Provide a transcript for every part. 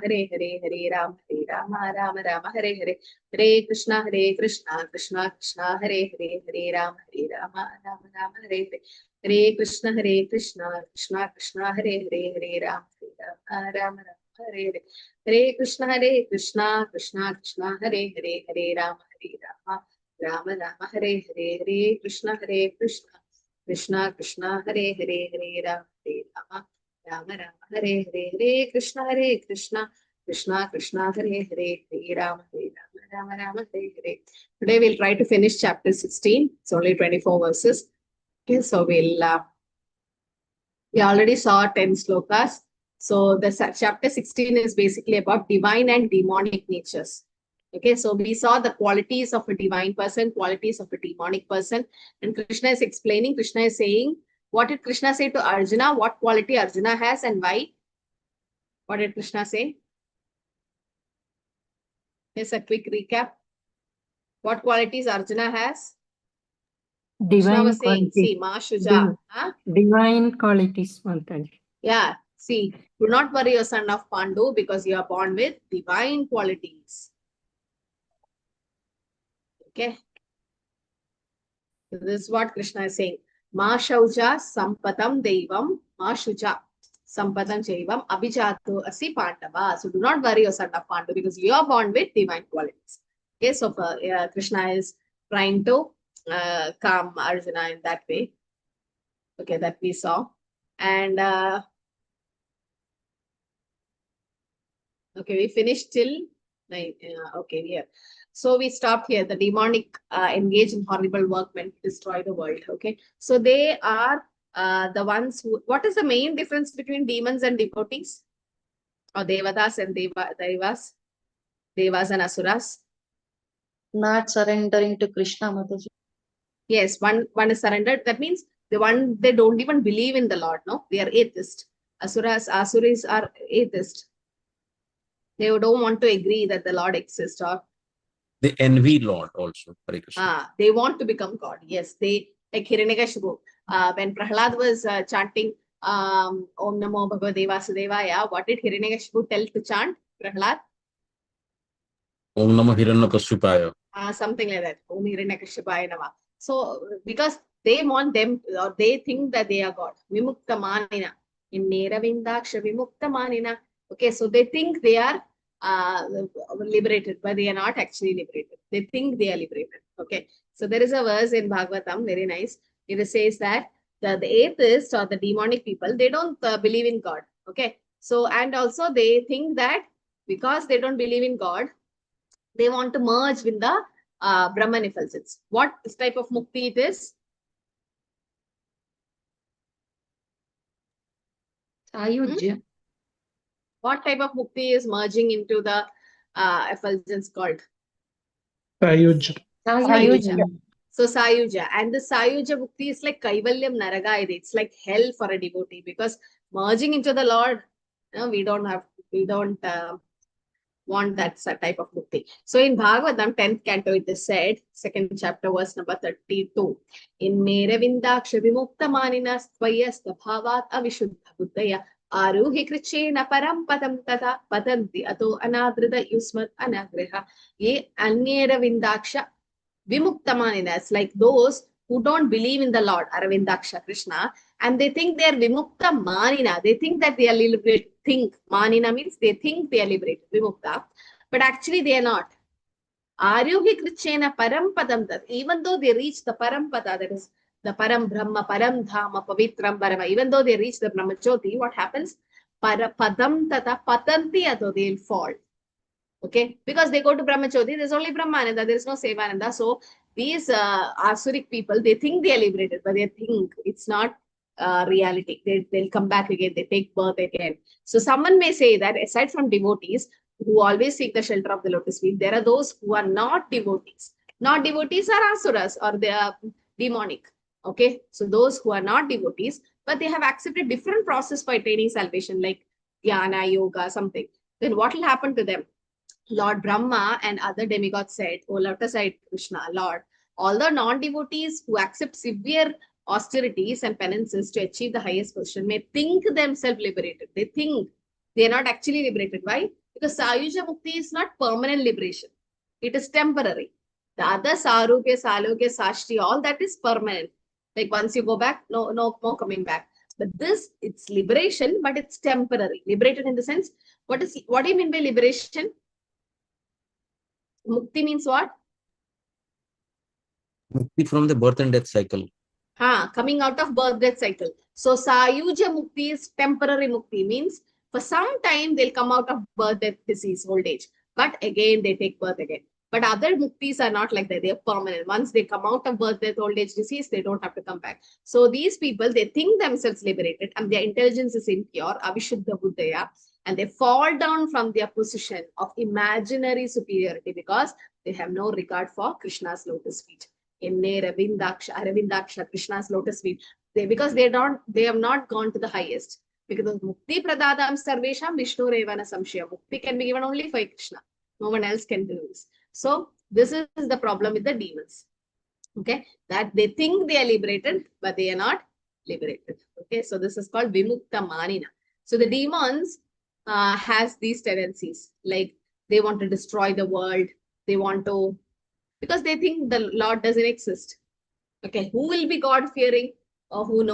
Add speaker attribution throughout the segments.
Speaker 1: Hare Hare, Hare Rama, Rama Rama, Hare Hare, Hare Krishna, Krishna Krishna, Hare Hare, Hare Rama, Rama Rama, Hare Hare, Hare Krishna, Krishna Krishna, Hare Hare, Hare Rama, Rama Rama, Hare Hare, Hare Krishna, Krishna Krishna, Hare Hare, Hare Rama, Rama Rama, Hare Hare, Hare Krishna, Krishna Krishna, Hare Hare, Hare Rama, Rama Rama, Hare Hare, Hare Krishna, Krishna Krishna, Hare Hare, Hare Rama, Rama Rama, Hare Hare. Today we'll try to finish chapter 16. It's only 24 verses. Okay, so we already saw 10 slokas. So the chapter 16 is basically about divine and demonic natures. Okay, so we saw the qualities of a divine person, qualities of a demonic person, and Krishna is explaining, Krishna is saying, what did Krishna say to Arjuna? What quality Arjuna has and why? What did Krishna say? Here's a quick recap. What qualities Arjuna has?
Speaker 2: Divine
Speaker 1: was saying,
Speaker 2: qualities.
Speaker 1: see, Ma Shuja.
Speaker 2: Divine qualities.
Speaker 1: Yeah, see, do not worry, your son of Pandu, because you are born with divine qualities. Okay. So this is what Krishna is saying. Ma Shauja Sampatam Devam Ma Shuja Sampatam Jaivam Abhijato Asi Pandava. So do not worry, your son of Pandu, because you are born with divine qualities. Okay, so Krishna is trying to calm Arjuna in that way. Okay, that we saw. And okay, we finished till okay, here. So we stopped here. The demonic engage in horrible work meant to destroy the world. Okay, so they are the ones who. What is the main difference between demons and devotees, or devatas and devas and asuras?
Speaker 3: Not surrendering to Krishna, Mataji.
Speaker 1: Yes, one is surrendered. That means they don't even believe in the Lord. No, they are atheist. Asuras are atheist. They don't want to agree that the Lord exists, or
Speaker 4: they envy Lord also.
Speaker 1: They want to become God. Yes, they like Hiranyakashipu. When Prahlad was chanting Om Namo Bhagavate Vasudevaya, what did Hiranyakashipu tell to chant, Prahlad?
Speaker 4: Om Namo Hiranyakashipaya.
Speaker 1: Something like that. Om Hiranyakashipaya Nama. So because they want them, or they think that they are God. Vimukta Manina. In Neravindaksha Vimukta Manina. Okay, so they think they are liberated, but they are not actually liberated. They think they are liberated. Okay, so there is a verse in Bhagavatam, very nice. It says that the atheists or the demonic people, they don't believe in God. Okay, so and also they think that because they don't believe in God, they want to merge with the Brahman effulgence. What type of mukti it is?
Speaker 3: Sayujya.
Speaker 1: What type of mukti is merging into the effulgence called?
Speaker 2: Sayujya.
Speaker 1: So Sayuja. And the Sayuja mukti is like Kaivalyam Naraga. It's like hell for a devotee, because merging into the Lord, we don't want that type of mukti. So in Bhagavatam 10th canto, it is said, 2nd chapter, verse number 32. In Meravindaksha Vimukta Maninas Tvayasta Bhavat Avishuddha Buddhaya Aruhi Krichena Param Padam Tata Patanti Ato Anadrida Yusmat Anagreha Ye Anyeravindaksha Vimukta Maninas, like those who don't believe in the Lord, Aravindaksha Krishna, and they think they are Vimukta Manina. They think that they are liberated. Manina means they think they are liberated, Vimukta, but actually they are not. Aryuhi Krichena Param Padam Tat, even though they reach the Parampada, that is the Param Brahma, Param Dhama, Pavitram Parama, even though they reach the Brahmajyoti, what happens? Padam Tata Patanti Ato, they'll fall. Okay, because they go to Brahmajyoti, there's only Brahmananda, there is no Sevananda. So these Asuric people, they think they are liberated, but they think it's not reality. They'll come back again, they take birth again. So someone may say that aside from devotees who always seek the shelter of the lotus feet, there are those who are not devotees. Not devotees are asuras, or they are demonic. Okay, so those who are not devotees, but they have accepted different process for attaining salvation, like dhyana, yoga, something. Then what will happen to them? Lord Brahma and other demigods said, oh, lotus aside Krishna, Lord, all the non-devotees who accept severe austerities and penances to achieve the highest position may think themselves liberated. They think they are not actually liberated. Why? Because Sayuja Mukti is not permanent liberation. It is temporary. The other Sarupya, Salokya, Shastri, all that is permanent. Like once you go back, no more coming back. But this, it's liberation, but it's temporary. Liberated in the sense, what do you mean by liberation? Mukti means what?
Speaker 4: Mukti from the birth and death cycle.
Speaker 1: Coming out of birth death cycle. So Sayuja Mukti is temporary Mukti, means for some time they'll come out of birth, death, disease, old age. But again, they take birth again. But other muktis are not like that. They are permanent. Once they come out of birth, death, old age, disease, they don't have to come back. So these people, they think themselves liberated and their intelligence is impure, avishuddha buddhaya, and they fall down from their position of imaginary superiority because they have no regard for Krishna's lotus feet. Aravindaksha, Krishna's lotus feet. Because they have not gone to the highest. Because Mukti Pradadam Sarvesham Vishnu Revana Samshaya. Mukti can be given only for Krishna. No one else can do this. So this is the problem with the demons. Okay, that they think they are liberated, but they are not liberated. Okay, so this is called Vimukta Manina. So the demons has these tendencies, like they want to destroy the world. They want to, because they think the Lord doesn't exist. Okay, who will be God fearing? Or why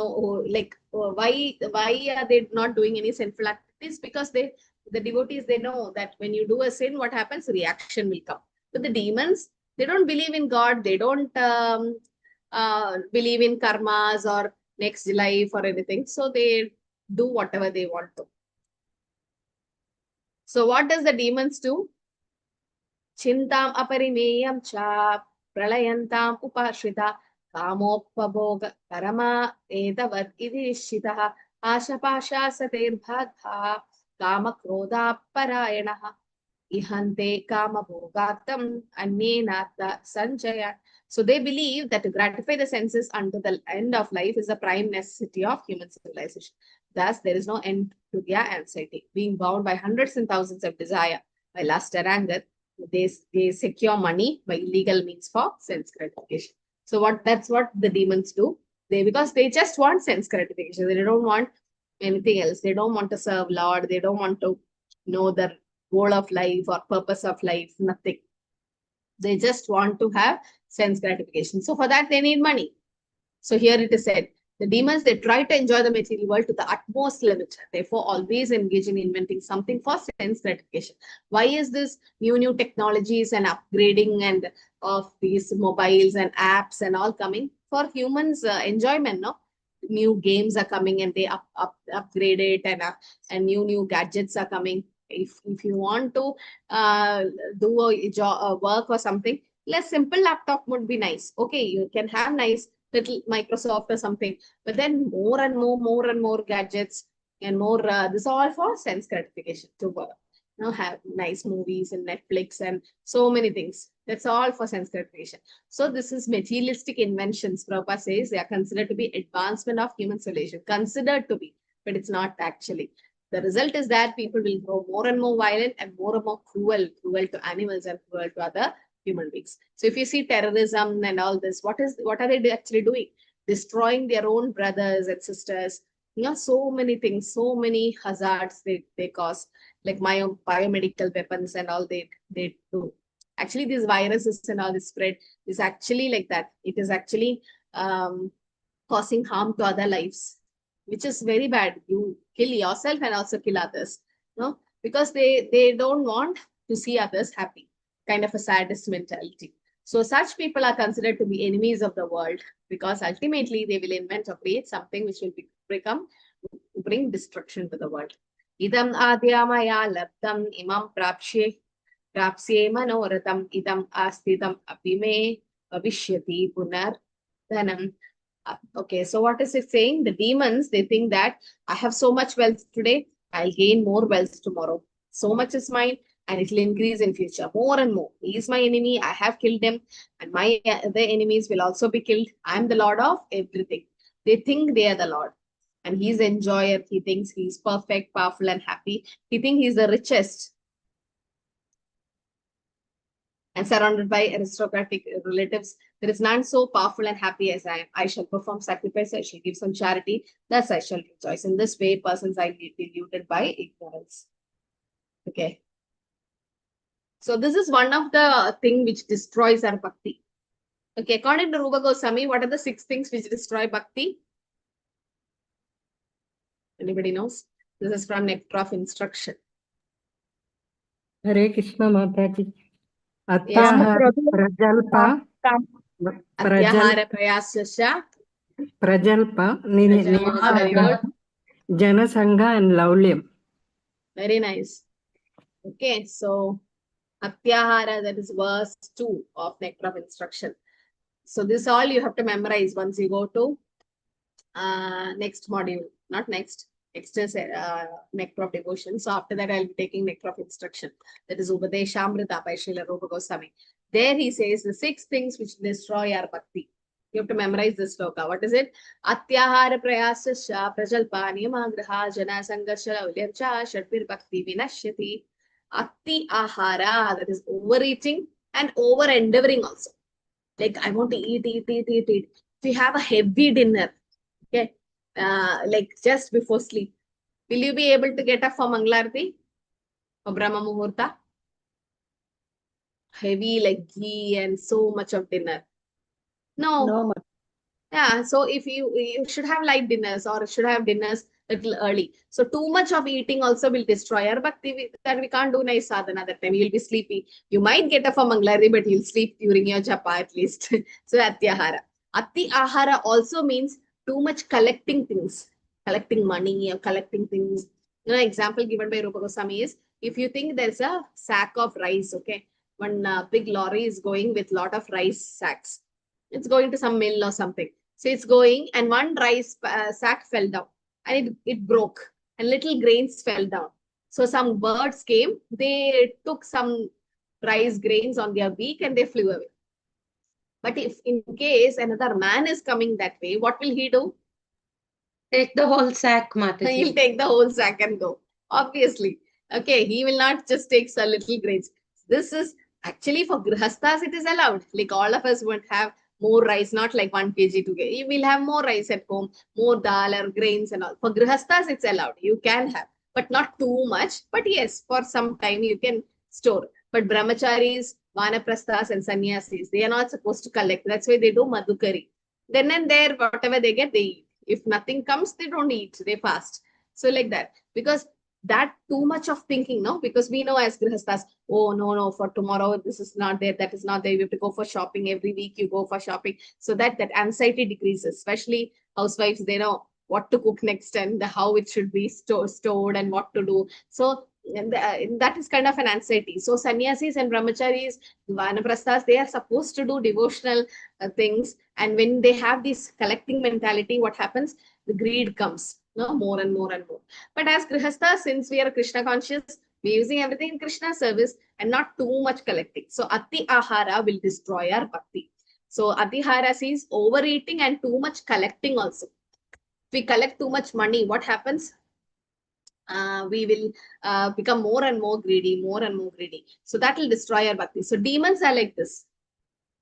Speaker 1: are they not doing any sinful activities? Because the devotees, they know that when you do a sin, what happens? Reaction will come. But the demons, they don't believe in God. They don't believe in karmas or next life or anything. So they do whatever they want to. So what does the demons do? Chintam aparimeyam cha pralayantam upashrita kamopabhoga karama edavat idishitaha ashapasha saterbhadha kama krodha parayanaha ihante kama bhogatam annenata sanjaya. So they believe that to gratify the senses unto the end of life is a prime necessity of human civilization. Thus, there is no end to their anxiety. Being bound by hundreds and thousands of desire, by lust and anger, they secure money by illegal means for sense gratification. So that's what the demons do. Because they just want sense gratification. They don't want anything else. They don't want to serve Lord. They don't want to know the goal of life or purpose of life, nothing. They just want to have sense gratification. So for that, they need money. So here it is said, the demons, they try to enjoy the material world to the utmost limit. Therefore, always engage in inventing something for sense gratification. Why is this new technologies and upgrading and of these mobiles and apps and all coming? For humans' enjoyment, no? New games are coming and they upgrade it, and new gadgets are coming. If you want to do a work or something, less simple laptop would be nice. Okay, you can have nice little Microsoft or something, but then more and more gadgets and more this all for sense gratification to have nice movies and Netflix and so many things. That's all for sense gratification. So this is materialistic inventions. Prabhupada says they are considered to be advancement of human civilization. Considered to be, but it's not actually. The result is that people will grow more and more violent and more cruel to animals and cruel to other human beings. So if you see terrorism and all this, what are they actually doing? Destroying their own brothers and sisters. So many things, so many hazards they cause, like biomedical weapons and all they do. Actually, these viruses and all this spread is actually like that. It is actually causing harm to other lives, which is very bad. You kill yourself and also kill others, no? Because they don't want to see others happy, kind of a sadist mentality. So such people are considered to be enemies of the world, because ultimately they will invent or create something which will bring destruction to the world. Idam adyamaya labdam imam prapsye manoratam idam astidam apime bhavishyati punar dhanam. Okay, so what is it saying? The demons, they think that I have so much wealth today, I'll gain more wealth tomorrow. So much is mine, and it will increase in future more and more. He is my enemy, I have killed him, and my other enemies will also be killed. I'm the Lord of everything. They think they are the Lord, and he's enjoyer. He thinks he's perfect, powerful, and happy. He thinks he's the richest, and surrounded by aristocratic relatives. There is none so powerful and happy as I am. I shall perform sacrifice, I shall give some charity, thus I shall rejoice. In this way, persons are deluded by ignorance. Okay. So this is one of the thing which destroys our bhakti. Okay, according to Rupa Goswami, what are the 6 things which destroy bhakti? Anybody knows? This is from Nectar of Instruction.
Speaker 2: Hare Krishna Mataji.
Speaker 1: Yes,
Speaker 2: Atyahara prajalpa
Speaker 1: Atyahara prayasya.
Speaker 2: prajalpa
Speaker 1: Very good.
Speaker 2: Janasangha and Laulyam.
Speaker 1: Very nice. Okay, so Atyahara, that is verse 2 of Nectar of Instruction. So this all you have to memorize once you go to next module. Not next. Next is Nectar of Devotion. So after that, I'll be taking Nectar of Instruction. That is Upadeshamrita by Srila Rupa Goswami. There he says the 6 things which destroy our bhakti. You have to memorize this sloka. What is it? Atyahara prayasya prajalpa niyamagraha jana sangarsha laulyamcha shadvir bhakti vinashyati. Ati ahara, that is overeating and over endeavoring also. Like I want to eat. If you have a heavy dinner, okay, like just before sleep, will you be able to get up for Mangalarti or Brahma Muhurta? Heavy like ghee and so much of dinner. No.
Speaker 3: No,
Speaker 1: Yeah, so if you should have light dinners or should have dinners little early. So too much of eating also will destroy our bhakti. That we can't do nice sadhana that time. You'll be sleepy. You might get up for Mangalari, but you'll sleep during your japa at least. So atyahara. Ati ahara also means too much collecting things, collecting money or collecting things. You know, example given by Rupa Goswami is if you think there's a sack of rice, okay, one big lorry is going with lot of rice sacks. It's going to some mill or something. So it's going and one rice sack fell down and it broke and little grains fell down. So some birds came, they took some rice grains on their beak and they flew away. But if in case another man is coming that way, what will he do?
Speaker 5: Take the whole sack,
Speaker 1: He'll
Speaker 5: Mataji.
Speaker 1: take the whole sack and go. Obviously. Okay, he will not just take some little grains. This is actually for grihasthas, it is allowed. Like all of us would have more rice, not like 1 kg to get. You will have more rice at home, more dal or grains and all. For grihasthas, it's allowed. You can have, but not too much. But yes, for some time you can store. But brahmacharis, vanaprasthas and sannyasis, they are not supposed to collect. That's why they do madhukari. Then and there, whatever they get, they eat. If nothing comes, they don't eat. They fast. So like that. Because that too much of thinking, no? Because we know as grihasthas, oh no, for tomorrow this is not there, that is not there. You have to go for shopping every week. You go for shopping, so that anxiety decreases. Especially housewives, they know what to cook next and how it should be stored and what to do. So that is kind of an anxiety. So sannyasis and brahmacharis, vanaprasthas, they are supposed to do devotional things. And when they have this collecting mentality, what happens? The greed comes, no, more and more and more. But as grihasthas, since we are Krishna conscious, we're using everything in Krishna service and not too much collecting. So ati ahara will destroy our bhakti. So atihara is overeating and too much collecting also. If we collect too much money, what happens? We will become more and more greedy, more and more greedy. So that will destroy our bhakti. So demons are like this.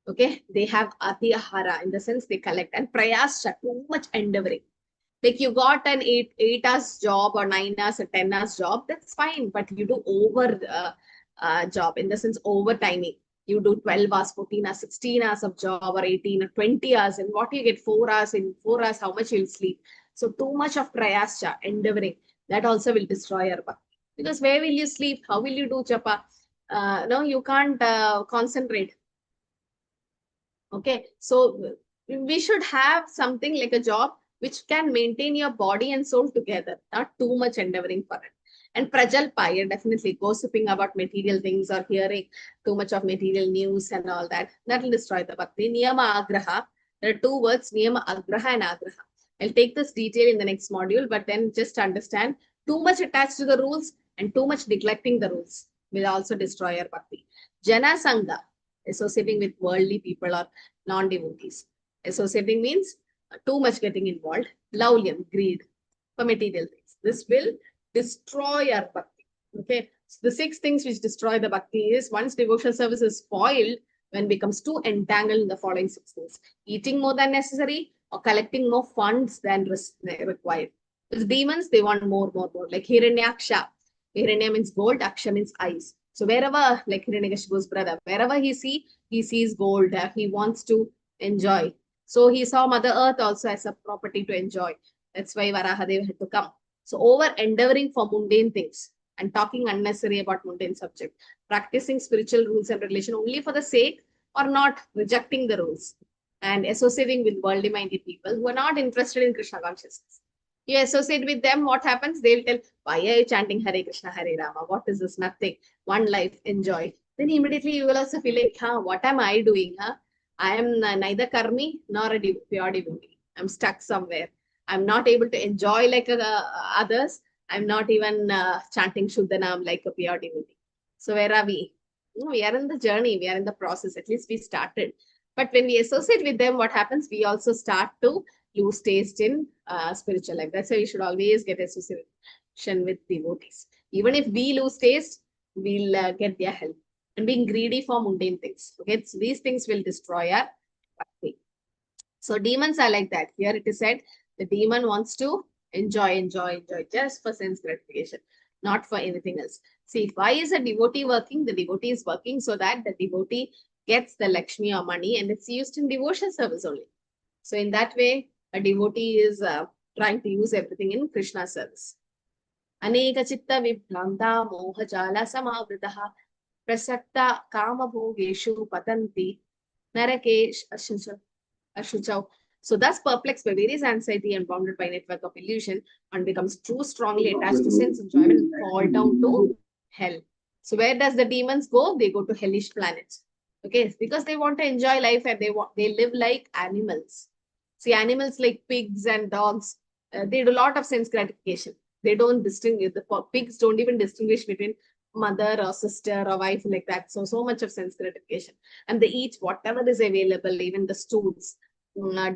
Speaker 1: Okay, they have ati ahara in the sense they collect, and prayasya, too much endeavoring. Like you got an 8 hours job or 9 hours or 10 hours job, that's fine, but you do over job in the sense overtiming. You do 12 hours, 14 hours, 16 hours of job or 18 or 20 hours, and what you get 4 hours, in 4 hours, how much you'll sleep. So too much of prayasya, endeavoring, that also will destroy your bhakti. Because where will you sleep? How will you do japa? No, you can't concentrate. Okay, so we should have something like a job which can maintain your body and soul together, not too much endeavoring for it. And prajalpa, definitely gossiping about material things or hearing too much of material news and all that, that will destroy the bhakti. Niyama agraha, there are 2 words, niyama agraha and agraha. I'll take this detail in the next module, but then just understand too much attached to the rules and too much neglecting the rules will also destroy your bhakti. Jana sangha, associating with worldly people or non-devotees. Associating means too much getting involved. Laulyam, greed for material things. This will destroy our bhakti. Okay. So the 6 things which destroy the bhakti is once devotional service is spoiled, when it becomes too entangled in the following 6 things. Eating more than necessary or collecting more funds than required. With demons, they want more. Like Hiranyaksha. Hiranya means gold, Aksha means eyes. So wherever, like Hiranyakashipu's brother, wherever he sees gold. He wants to enjoy. So he saw Mother Earth also as a property to enjoy. That's why Varahadeva had to come. So over endeavoring for mundane things and talking unnecessary about mundane subject, practicing spiritual rules and regulation only for the sake or not rejecting the rules and associating with worldly minded people who are not interested in Krishna consciousness. You associate with them, what happens? They will tell, why are you chanting Hare Krishna, Hare Rama? What is this? Nothing. One life, enjoy. Then immediately you will also feel like, what am I doing? I am neither karmi nor a pure devotee. I'm stuck somewhere. I'm not able to enjoy like others. I'm not even chanting Shuddhanam like a pure devotee. So where are we? We are in the journey. We are in the process. At least we started. But when we associate with them, what happens? We also start to lose taste in spiritual life. That's why we should always get association with devotees. Even if we lose taste, we'll get their help. And being greedy for mundane things. Okay, so these things will destroy our bhakti. So demons are like that. Here it is said, the demon wants to enjoy just for sense gratification, not for anything else. See, why is a devotee working? The devotee is working so that the devotee gets the Lakshmi or money and it's used in devotion service only. So in that way, a devotee is trying to use everything in Krishna service. Aneka chitta vibhranta moha jala samavritaha prasakta kama bhogeshu patanti narake ashuchau. So thus perplexed by various anxiety and bounded by network of illusion, one becomes too strongly attached to sense enjoyment and fall down to hell. So where does the demons go? They go to hellish planets. Okay, because they want to enjoy life and they live like animals. See, animals like pigs and dogs, they do a lot of sense gratification. They don't distinguish, the pigs don't even distinguish between mother or sister or wife like that. So much of sense gratification. And they eat whatever is available, even the stools.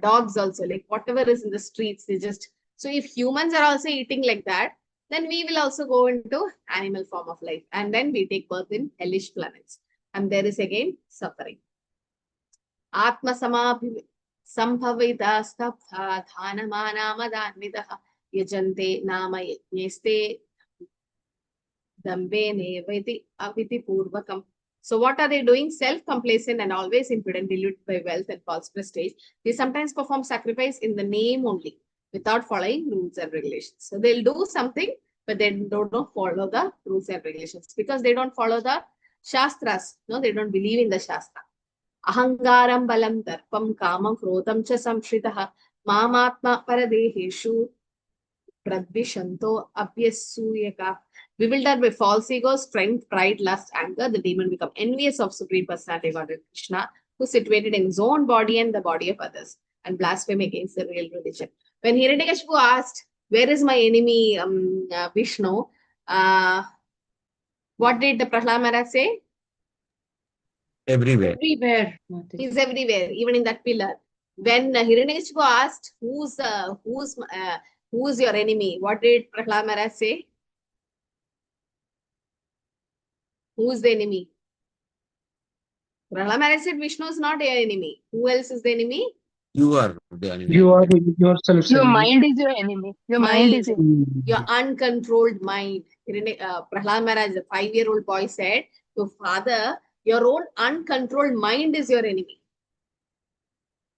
Speaker 1: Dogs also, like whatever is in the streets, they just... So if humans are also eating like that, then we will also go into animal form of life. And then we take birth in hellish planets. And there is again suffering. Atma Sambhavita Stapha Dhanamana Madanvidaha Yajante Nama Yajneste Dambe Nevati Aviti Purvakam. So what are they doing? Self-complacent and always impudent, deluded by wealth and false prestige. They sometimes perform sacrifice in the name only, without following rules and regulations. So they'll do something, but they don't follow the rules and regulations because they don't follow the Shastras. No, they don't believe in the Shastra. Ahangaram balam darpam kamam krodam cha samshritaha mamatma paradeheshu pradvishanto abhyasuyaka. Bewildered by false ego, strength, pride, lust, anger, the demon become envious of Supreme Personality Godhead Krishna, who is situated in his own body and the body of others, and blaspheme against the real religion. When Hiranyakashipu asked, where is my enemy Vishnu? What did the Prahlad Maharaj say?
Speaker 4: Everywhere.
Speaker 5: Everywhere.
Speaker 1: He's everywhere, even in that pillar. When Hiranyakashipu asked, who's your enemy? What did Prahlad Maharaj say? Who's the enemy? Prahlad Maharaj said Vishnu is not your enemy. Who else is the enemy?
Speaker 4: You are the enemy.
Speaker 6: You are yourself.
Speaker 7: Your
Speaker 6: enemy.
Speaker 7: mind is your enemy. Your mind is your
Speaker 1: Your uncontrolled mind. Prahlad Maharaj, the 5-year-old boy, said to father, your own uncontrolled mind is your enemy.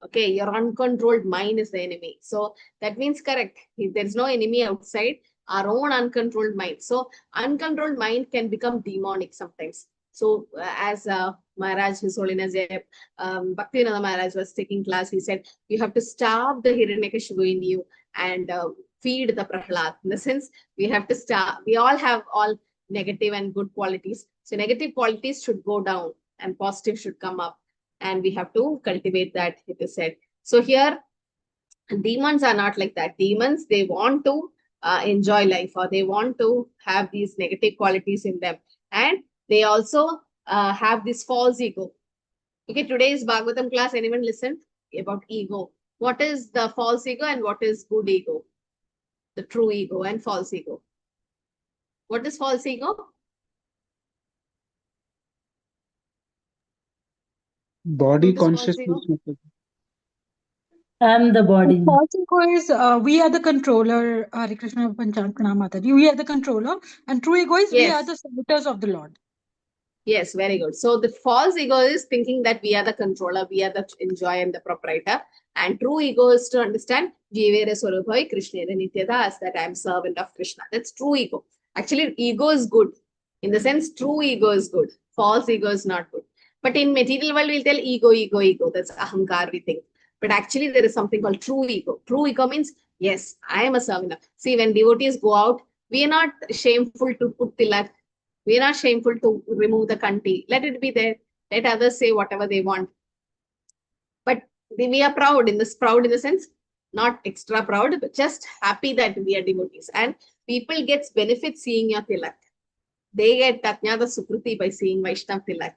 Speaker 1: Okay, your uncontrolled mind is the enemy. So that means correct. There's no enemy outside, our own uncontrolled mind. So uncontrolled mind can become demonic sometimes. So as Maharaj, His Holiness Bhakti Maharaj was taking class, he said, you have to starve the Hiranyakashipu in you and feed the Prahlad. In the sense, we have to starve. We all have all negative and good qualities. So negative qualities should go down and positive should come up. And we have to cultivate that, it is said. So here, demons are not like that. Demons, they want to enjoy life, or they want to have these negative qualities in them. And they also have this false ego. Okay, today's Bhagavatam class, anyone listened about ego? What is the false ego and what is good ego? The true ego and false ego. What is false ego?
Speaker 6: Body
Speaker 1: What is false ego?
Speaker 6: consciousness.
Speaker 8: I'm the body.
Speaker 9: False ego is we are the controller, Hare Krishna Panchantkana Mataji. We are the controller, and true ego is we are
Speaker 1: Yes.
Speaker 9: the servitors of the Lord.
Speaker 1: Yes, very good. So the false ego is thinking that we are the controller, we are the enjoyer and the proprietor. And true ego is to understand Jivere Swarubhai Krishna Nityada as that I am servant of Krishna. That's true ego. Actually, ego is good. In the sense, true ego is good. False ego is not good. But in material world, we'll tell ego, ego, ego. That's ahankar we think. But actually, there is something called true ego. True ego means, yes, I am a servant. See, when devotees go out, we are not shameful to put tilak. We are not shameful to remove the kanti. Let it be there. Let others say whatever they want. But we are proud in the sense, not extra proud, but just happy that we are devotees. And people gets benefit seeing your tilak. They get Tatnyada Sukruti by seeing Vaishnav tilak,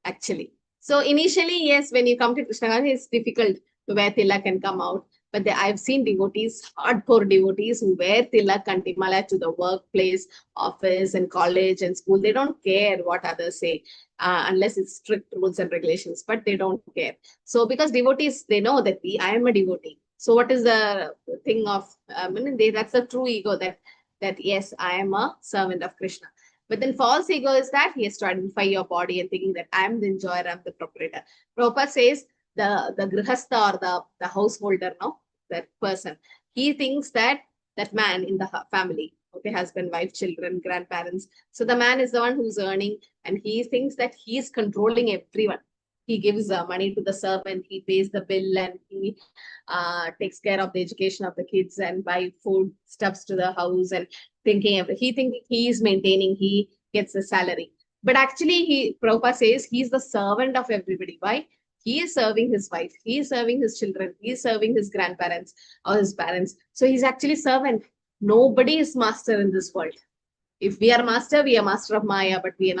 Speaker 1: actually. So initially, yes, when you come to Krishna Gandhi, it's difficult to wear tilak and come out. But I've seen devotees, hardcore devotees who wear tilak and Timala to the workplace, office and college and school. They don't care what others say, unless it's strict rules and regulations, but they don't care. So because devotees, they know that I am a devotee. So what is the thing of, that's the true ego that yes, I am a servant of Krishna. But then false ego is that he has to identify your body and thinking that I am the enjoyer, I'm the proprietor. Prabhupada says the grihastha or the householder, no, that person, he thinks that man in the family, okay, husband, wife, children, grandparents. So the man is the one who's earning and he thinks that he is controlling everyone. He gives money to the servant, he pays the bill and he takes care of the education of the kids and buy food stuffs to the house and he thinks he is maintaining, he gets the salary. But actually, Prabhupada says he's the servant of everybody. Why? He is serving his wife, he is serving his children, he is serving his grandparents or his parents. So he's actually servant. Nobody is master in this world. If we are master, we are master of Maya, but we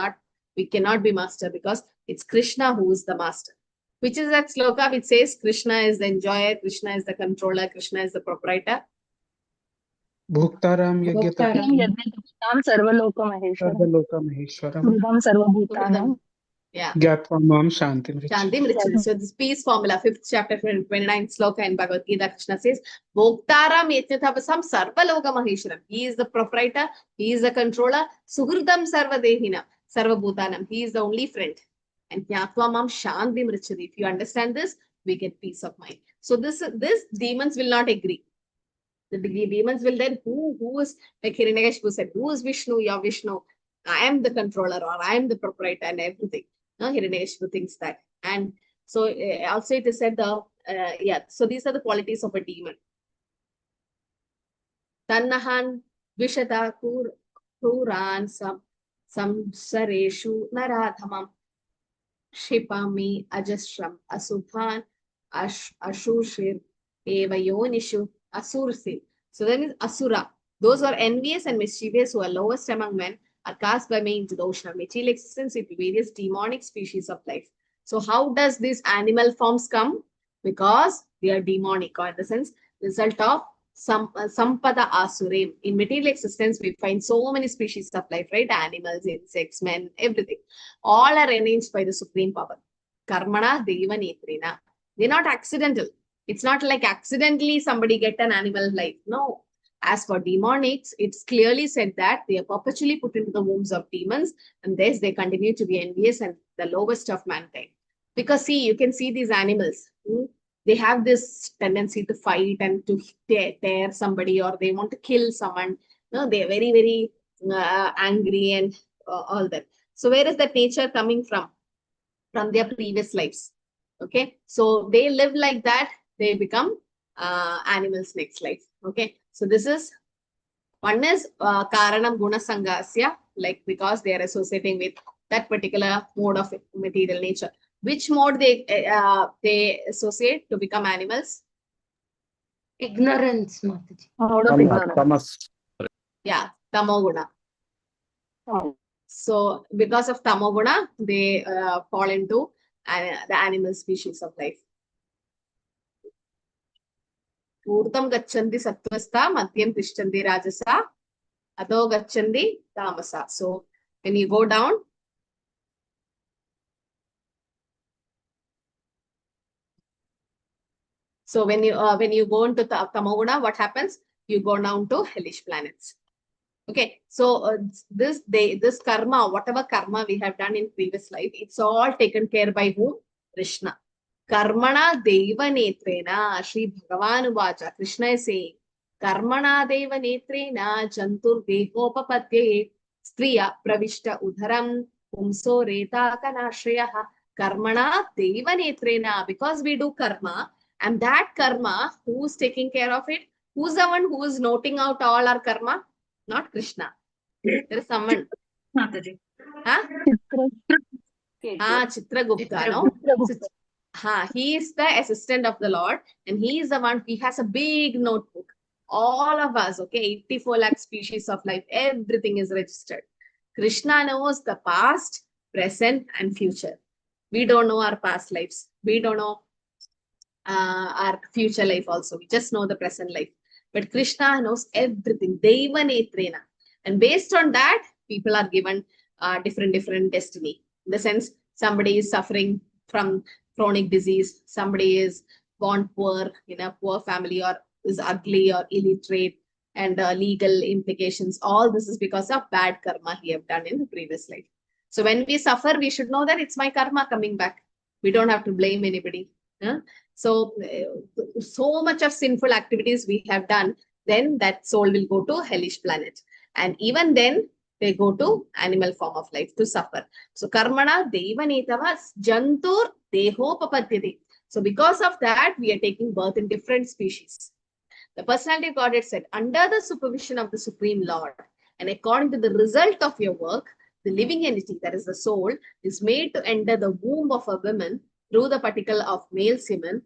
Speaker 1: cannot be master because it's Krishna who is the master. Which is that sloka which says Krishna is the enjoyer, Krishna is the controller, Krishna is the proprietor.
Speaker 6: Bhuktaram Yagyata
Speaker 7: Yadnam Sarvaloka Maheshwaram.
Speaker 6: Sarvaloka Maheshwaram
Speaker 7: Sridham Sarvabhutanam.
Speaker 1: Yeah.
Speaker 6: Gyatva Mam Shantim
Speaker 1: Shantim Richard. So this peace formula, 5th chapter, 29th sloka in Bhagavad Gita, Krishna says, Bhoktaram Yatnathavasam Sarvaloka Maheshwaram. He is the proprietor, he is the controller, Suhurdam Sarvadehinam, Sarvabhutanam. He is the only friend. And Jnatva Mam Shantim Richard. If you understand this, we get peace of mind. So this demons will not agree. The demons will then, who is, like Hiranyakashipu said, who is Vishnu? You're Vishnu. I am the controller or I am the proprietor and everything. No, Hiranyakashipu thinks that. And so also it is said so these are the qualities of a demon. Tannahan Vishata Kuran Samsareshu Naradhamam Shipami Ajastram Asubhan Ashushir Evayonishu Asursil. So that means Asura. Those who are envious and mischievous, who are lowest among men, are cast by me into the ocean of material existence with various demonic species of life. So how does these animal forms come? Because they are demonic, or in the sense, result of Sampada Asurim. In material existence, we find so many species of life, right? Animals, insects, men, everything. All are arranged by the supreme power. Karmana Deva Netrina. They're not accidental. It's not like accidentally somebody get an animal life. No. As for demonics, it's clearly said that they are perpetually put into the wombs of demons, and thus they continue to be envious and the lowest of mankind. Because see, you can see these animals. They have this tendency to fight and to tear somebody, or they want to kill someone. No, they are very, very angry and all that. So where is that nature coming from? From their previous lives. Okay, so they live like that. They become animals next life. Okay, so this is one is Karanam Guna Sangasya, like because they are associating with that particular mode of material nature. Which mode they associate to become animals?
Speaker 5: Ignorance, Mataji.
Speaker 7: Mode of ignorance.
Speaker 4: Tamas.
Speaker 1: Yeah, Tamoguna. So because of Tamoguna, they fall into the animal species of life. Urdham gacchandi sattvastha, madhyam tishtandi rajasa, adho gacchandi tamasa. So when you go down, so when you go into Tamoguna, what happens? You go down to hellish planets. Okay, so this karma, whatever karma we have done in previous life, it's all taken care by whom? Krishna. Karmana deva netrena, Sri Bhagavan Uvacha. Krishna is saying, Karmana deva netrena, Jantur dehopapatye, Striya pravishta udharam, Pumso reta kanashriyaha. Karmana deva netrena, because we do karma, and that karma, who's taking care of it? Who's the one who is noting out all our karma? Not Krishna. There is someone.
Speaker 5: Mataji.
Speaker 1: Huh? Chitragupta, no? So, he is the assistant of the Lord, and he is the one, he has a big notebook. All of us, okay, 84 lakh species of life, everything is registered. Krishna knows the past, present, and future. We don't know our past lives. We don't know our future life also. We just know the present life. But Krishna knows everything. Deva netrena. And based on that, people are given different destiny. In the sense, somebody is suffering from chronic disease, somebody is born poor in a poor family, or is ugly or illiterate, and legal implications. All this is because of bad karma he have done in the previous life. So when we suffer, we should know that it's my karma coming back. We don't have to blame anybody. So much of sinful activities we have done, then that soul will go to hellish planet. And even then, they go to animal form of life to suffer. So karmana devanetava jantur dehopapatyati. So because of that, we are taking birth in different species. The personality of Godhead said, under the supervision of the Supreme Lord, and according to the result of your work, the living entity, that is the soul, is made to enter the womb of a woman through the particle of male semen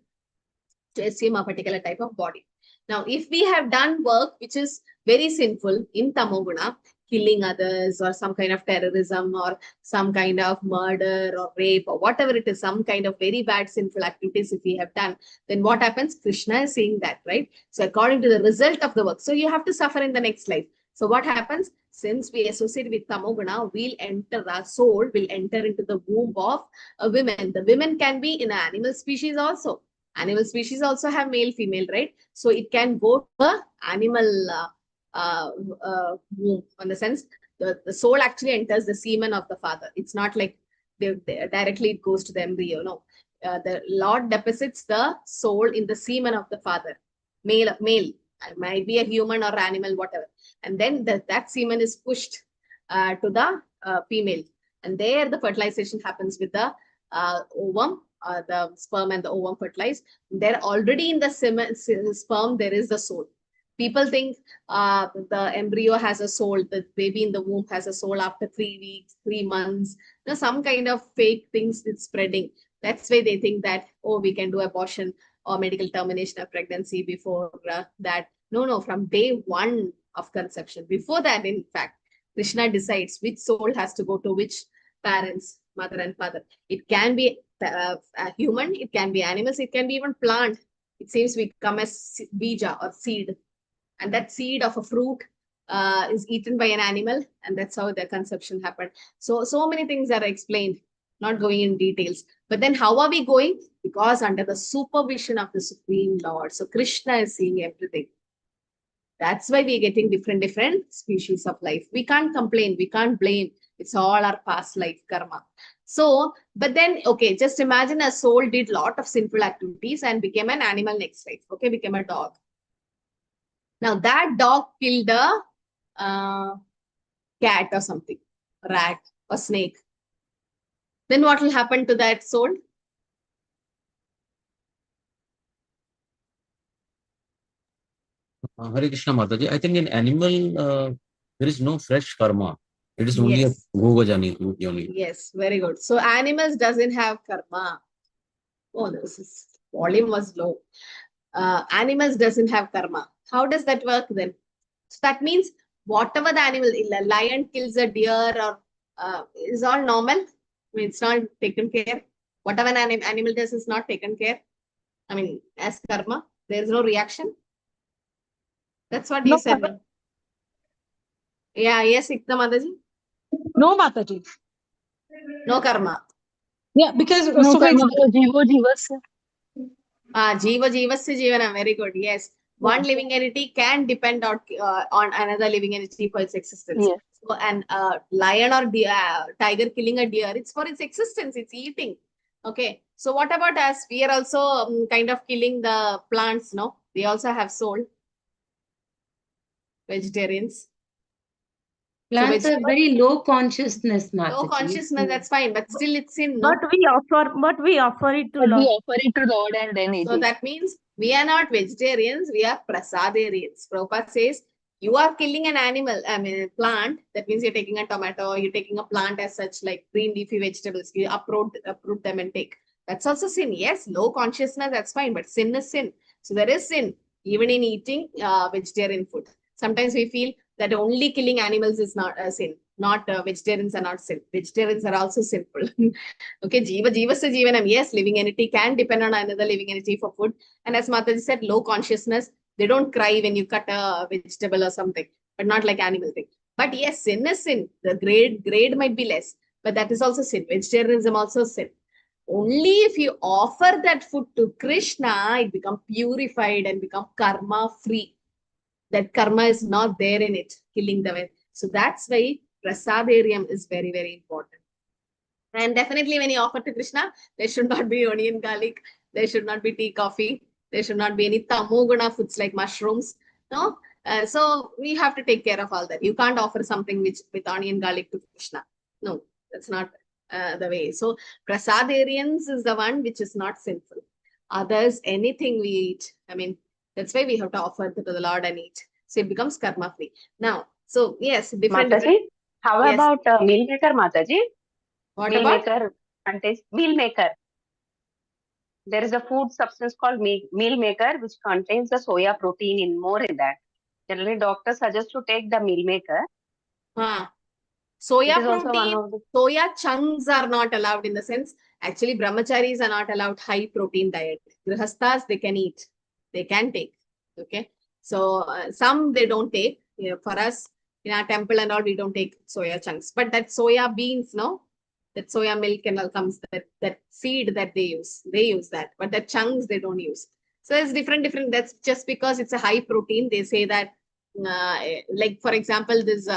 Speaker 1: to assume a particular type of body. Now, if we have done work which is very sinful in Tamoguna, killing others or some kind of terrorism or some kind of murder or rape or whatever it is, some kind of very bad sinful activities if we have done, then what happens? Krishna is saying that, right? So according to the result of the work, so you have to suffer in the next life. So what happens? Since we associate with Tamoguna, our soul will enter into the womb of a woman. The women can be in an animal species also. Animal species also have male, female, right? So it can go to an animal womb. In the sense, the soul actually enters the semen of the father. It's not like directly it goes to the embryo. No, the Lord deposits the soul in the semen of the father, male. It might be a human or animal, whatever. And then that semen is pushed to the female. And there the fertilization happens with the ovum, the sperm and the ovum fertilize. There already in the sperm, there is the soul. People think the embryo has a soul, the baby in the womb has a soul after 3 weeks, 3 months. Some kind of fake things it's spreading. That's why they think that, oh, we can do abortion or medical termination of pregnancy before that. No, from day 1 of conception. Before that, in fact, Krishna decides which soul has to go to which parents, mother and father. It can be a human, it can be animals, it can be even plant. It seems we come as bija or seed. And that seed of a fruit is eaten by an animal, and that's how the conception happened. So many things are explained, not going in details. But then how are we going? Because under the supervision of the Supreme Lord. So Krishna is seeing everything. That's why we're getting different species of life. We can't complain, we can't blame. It's all our past life karma. So, but then, okay, just imagine a soul did a lot of sinful activities and became an animal next life. Okay, became a dog. Now that dog killed a cat or something, rat or snake. Then what will happen to that soul?
Speaker 4: Hare Krishna Mataji, I think in animal, there is no fresh karma. It is only
Speaker 1: Yes.
Speaker 4: a Gogajani only.
Speaker 1: Yes, very good. So animals doesn't have karma. Oh, this volume was low. Animals doesn't have karma. How does that work then? So that means whatever the animal, a lion kills a deer or is all normal. I mean, it's not taken care. Whatever an animal does is not taken care. I mean, as karma, there is no reaction. That's what you said. No? Yeah, yes, Ikta Mataji.
Speaker 9: No, Mataji.
Speaker 1: No karma.
Speaker 9: Yeah, because
Speaker 7: No karma, jivo jivasya.
Speaker 1: Jiva jivasya jivana. Very good. Yes. one living entity can depend on another living entity for its existence.
Speaker 7: Yes.
Speaker 1: So an lion or tiger killing a deer, it's for its existence, it's eating. Okay, so what about us? We are also kind of killing the plants, no? They also have soul. Vegetarians.
Speaker 5: Plants are very low consciousness,
Speaker 1: Low
Speaker 5: Mataji.
Speaker 1: consciousness, that's fine, but still it's sin, no?
Speaker 9: But we offer it to
Speaker 7: But we
Speaker 9: Lord.
Speaker 7: offer it to Lord and then eat
Speaker 1: So
Speaker 7: it.
Speaker 1: that means we are not vegetarians, we are prasadarians. Prabhupada says, you are killing an animal, I mean, a plant. That means you're taking a tomato, you're taking a plant as such, like green leafy vegetables. You uproot them and take. That's also sin. Yes, low consciousness, that's fine, but sin is sin. So there is sin, even in eating vegetarian food. Sometimes we feel that only killing animals is not a sin. Not vegetarians are not sin. Vegetarians are also sinful. Okay, Jivasya Jivanam. Yes, living entity can depend on another living entity for food. And as Mataji said, low consciousness, they don't cry when you cut a vegetable or something, but not like animal thing. But yes, sin is sin. The grade might be less, but that is also sin. Vegetarianism also sin. Only if you offer that food to Krishna, it becomes purified and become karma free. That karma is not there in it, killing the way. So that's why prasadarium is very, very important. And definitely when you offer to Krishna, there should not be onion, garlic, there should not be tea, coffee, there should not be any tamoguna foods like mushrooms. No, so we have to take care of all that. You can't offer something with onion, garlic to Krishna. No, that's not the way. So prasadarians is the one which is not sinful. Others, anything we eat, I mean, that's why we have to offer to the Lord and eat. So it becomes karma free. Now, so yes, different.
Speaker 10: Mataji, how
Speaker 1: Yes.
Speaker 10: about meal maker, Mataji?
Speaker 1: What
Speaker 10: Meal
Speaker 1: about?
Speaker 10: maker contains meal maker. There is a food substance called meal maker which contains the soya protein in more in that. Generally, doctors suggest to take the meal maker.
Speaker 1: Soya
Speaker 10: It is also one
Speaker 1: protein,
Speaker 10: of the
Speaker 1: soya chunks are not allowed in the sense, actually brahmacharis are not allowed high protein diet. Grihasthas, they can eat, they can take. Okay, so some they don't take. You know, for us in our temple and all, we don't take soya chunks, but that soya beans, no, that soya milk and all comes, that seed that they use that, but the chunks they don't use. So it's different. That's just because it's a high protein. They say that, like for example, this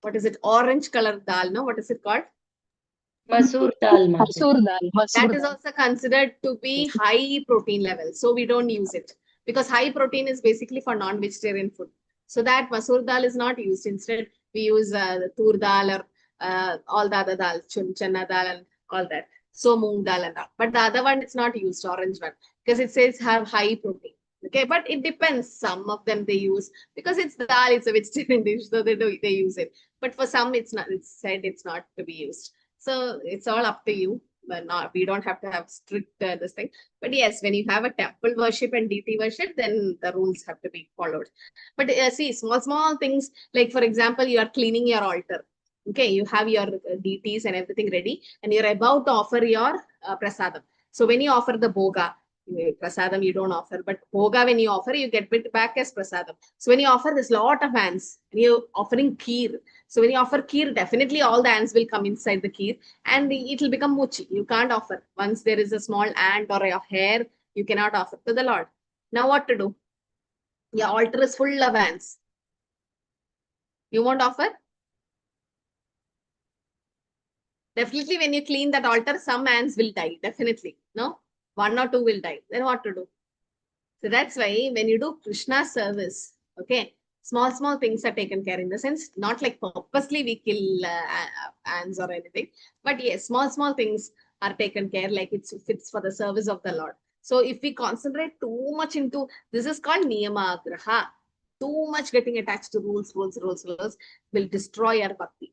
Speaker 1: what is it? Orange color dal, no? What is it called?
Speaker 5: Masoor dal, Mataji.
Speaker 7: Masoor dal.
Speaker 1: That is also considered to be high protein level. So we don't use it because high protein is basically for non-vegetarian food. So that masoor dal is not used. Instead, we use the tur dal or all the other dal, chana dal and all that. So moong dal and all. But the other one, it's not used, orange one, because it says have high protein. Okay, but it depends. Some of them they use because it's dal, it's a vegetarian dish, so they use it. But for some, it's not. It's said it's not to be used. So it's all up to you. But not, we don't have to have strict this thing. But yes, when you have a temple worship and deity worship, then the rules have to be followed. But see, small things like, for example, you are cleaning your altar. Okay, you have your deities and everything ready, and you're about to offer your prasadam. So when you offer the boga, prasadam you don't offer, but boga when you offer, you get it back as prasadam. So when you offer, there's a lot of ants, and you're offering kheer. So when you offer kheer, definitely all the ants will come inside the kheer, and it will become mochi. You can't offer. Once there is a small ant or a hair, you cannot offer to the Lord. Now what to do? Your altar is full of ants. You won't offer? Definitely when you clean that altar, some ants will die. Definitely. No? 1 or 2 will die. Then what to do? So that's why when you do Krishna service, okay, small things are taken care in the sense, not like purposely we kill ants or anything, but yes, small things are taken care, like it's for the service of the Lord. So if we concentrate too much into, this is called niyama agraha, too much getting attached to rules will destroy our bhakti.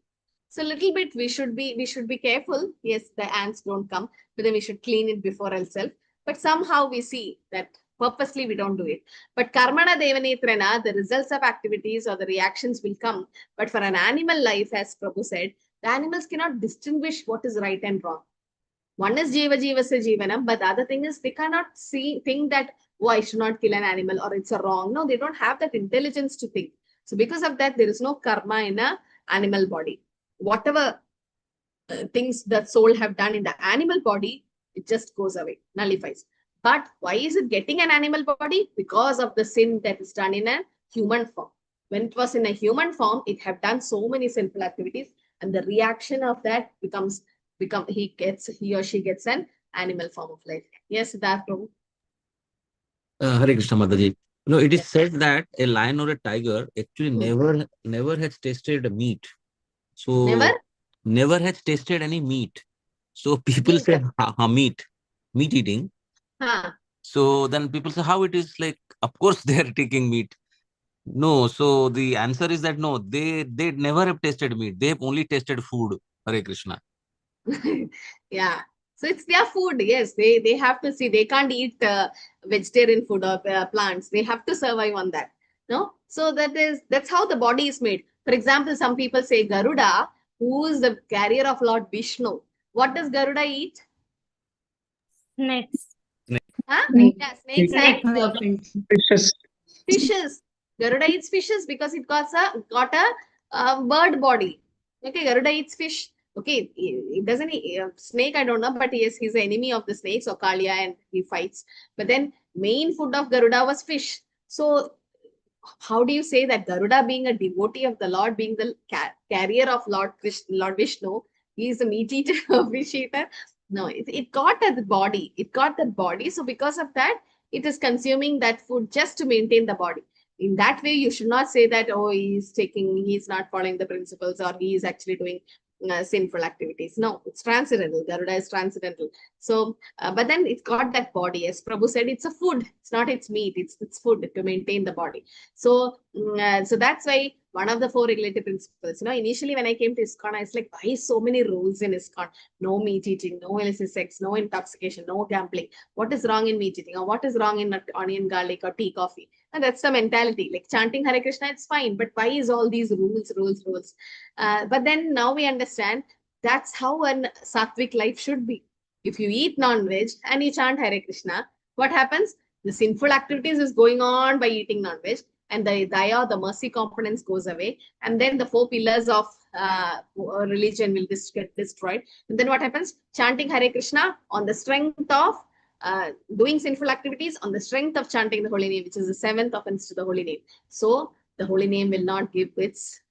Speaker 1: So a little bit we should be careful. Yes, the ants don't come, but then we should clean it before ourselves. But somehow we see that purposely we don't do it. But karmana devanetrana, the results of activities or the reactions will come. But for an animal life, as Prabhu said, the animals cannot distinguish what is right and wrong. One is jiva jivasya jivanam, but the other thing is they cannot think that, oh, I should not kill an animal or it's a wrong. No, they don't have that intelligence to think. So because of that, there is no karma in an animal body. Whatever things that soul have done in the animal body, it just goes away, nullifies. But why is it getting an animal body? Because of the sin that is done in a human form. When it was in a human form, it have done so many sinful activities, and the reaction of that he or she gets an animal form of life. Yes, that Prabhu.
Speaker 4: Hare Krishna Mataji. It is
Speaker 1: Yes.
Speaker 4: said that a lion or a tiger actually never has tasted meat. So never has tasted any meat. So people
Speaker 1: Meat.
Speaker 4: say meat eating.
Speaker 1: Huh.
Speaker 4: So then people say how it is like, of course they are taking meat. No, so the answer is that no, they never have tasted meat. They have only tasted food. Hare Krishna.
Speaker 1: Yeah. So it's their food. Yes, they have to see. They can't eat vegetarian food or plants. They have to survive on that. No. So that's how the body is made. For example, some people say Garuda, who is the carrier of Lord Vishnu. What does Garuda eat?
Speaker 7: Snakes.
Speaker 1: Huh?
Speaker 3: Snake.
Speaker 1: Yeah, snakes
Speaker 5: Snakes,
Speaker 1: and
Speaker 5: serpents.
Speaker 6: Fishes.
Speaker 1: fishes. Garuda eats fishes because it got a bird body. Okay, Garuda eats fish. Okay, it doesn't eat snake. I don't know, but yes, he's the enemy of the snakes or Kalia, and he fights. But then main food of Garuda was fish. So how do you say that Garuda, being a devotee of the Lord, being the carrier of Lord Vishnu, he is a meat eater, a fish eater? No, it got that body. It got that body. So because of that, it is consuming that food just to maintain the body. In that way, you should not say that, oh, he's not following the principles, or he is actually doing sinful activities. No, it's transcendental. Garuda is transcendental. So, but then it's got that body. As Prabhu said, it's a food. It's not its meat. It's food to maintain the body. So, so that's why one of the 4 regulative principles. Initially when I came to ISKCON, I was like, why so many rules in ISKCON? No meat eating, no illicit sex, no intoxication, no gambling. What is wrong in meat eating, or what is wrong in onion, garlic, or tea, coffee? And that's the mentality. Like chanting Hare Krishna, it's fine, but why is all these rules? But then now we understand that's how a sattvic life should be. If you eat non-veg and you chant Hare Krishna, what happens? The sinful activities is going on by eating non-veg, and the daya, the mercy components goes away, and then the 4 pillars of religion will get destroyed. And then what happens? Chanting Hare Krishna on the strength of doing sinful activities, on the strength of chanting the holy name, which is the 7th offense to the holy name. So the holy name will not give its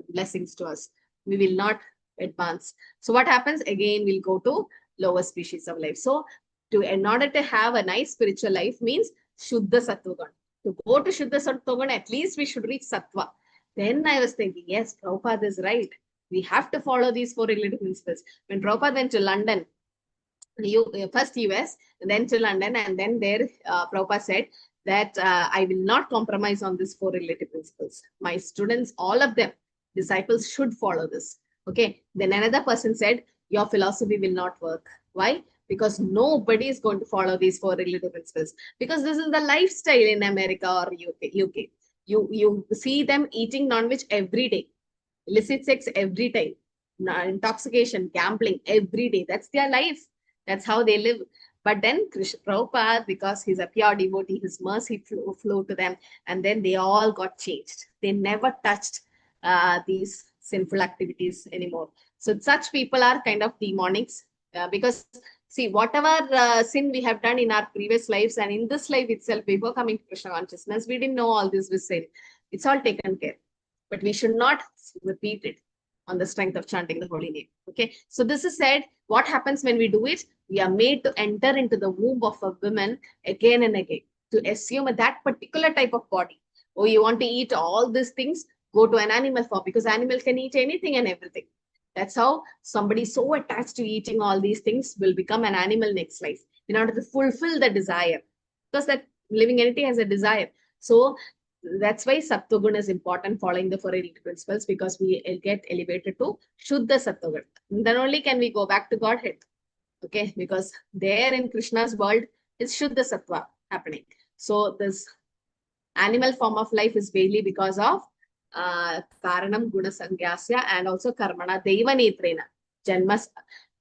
Speaker 1: blessings to us. We will not advance. So what happens? Again, we'll go to lower species of life. So in order to have a nice spiritual life means Shuddha Sattvagan. To go to Shuddha Sattvagan, at least we should reach Sattva. Then I was thinking, yes, Prabhupada is right. We have to follow these 4 regulative principles. When Prabhupada went to London, first US, then to London, and then there Prabhupada said that I will not compromise on these 4 regulative principles. My students, all of them, disciples, should follow this. Okay. Then another person said, your philosophy will not work. Why? Because nobody is going to follow these 4 regulative principles. Because this is the lifestyle in America or UK. You see them eating non-veg every day, illicit sex every time, intoxication, gambling every day. That's their life. That's how they live. But then Krishna Prabhupada, because he's a pure devotee, his mercy flowed to them, and then they all got changed. They never touched these sinful activities anymore. So such people are kind of demonics, because see, whatever sin we have done in our previous lives and in this life itself, before coming to Krishna consciousness, we didn't know all this with sin. It's all taken care. But we should not repeat it on the strength of chanting the holy name. Okay. So this is said, what happens when we do it? We are made to enter into the womb of a woman again and again, to assume that particular type of body. Oh, you want to eat all these things? Go to an animal form, because animal can eat anything and everything. That's how somebody so attached to eating all these things will become an animal next life, in order to fulfill the desire, because that living entity has a desire. So that's why Sattvagun is important, following the 4 regulative principles, because we get elevated to Shuddha Sattvagun. Then only can we go back to Godhead. Okay, because there in Krishna's world is Shuddha Sattva happening. So this animal form of life is mainly because of Karanam Guna Sangyasya and also Karmana Deva Netrena Janmas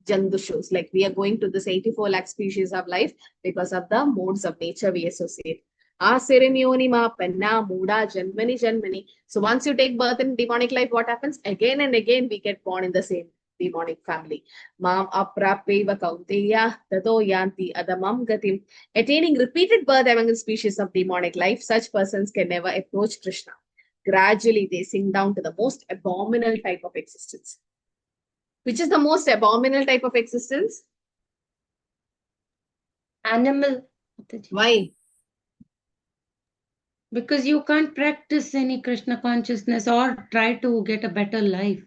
Speaker 1: Jandushus. Like we are going to this 84 lakh species of life because of the modes of nature we associate. Asirinioni penna muda janmani janmani. So once you take birth in demonic life, what happens? Again and again we get born in the same demonic family. Mam aprapeva kaunteya tato yanti adamam gatim. Attaining repeated birth among the species of demonic life, such persons can never approach Krishna. Gradually, they sink down to the most abominable type of existence. Which is the most abominable type of existence?
Speaker 5: Animal.
Speaker 1: Why?
Speaker 5: Because you can't practice any Krishna consciousness or try to get a better life.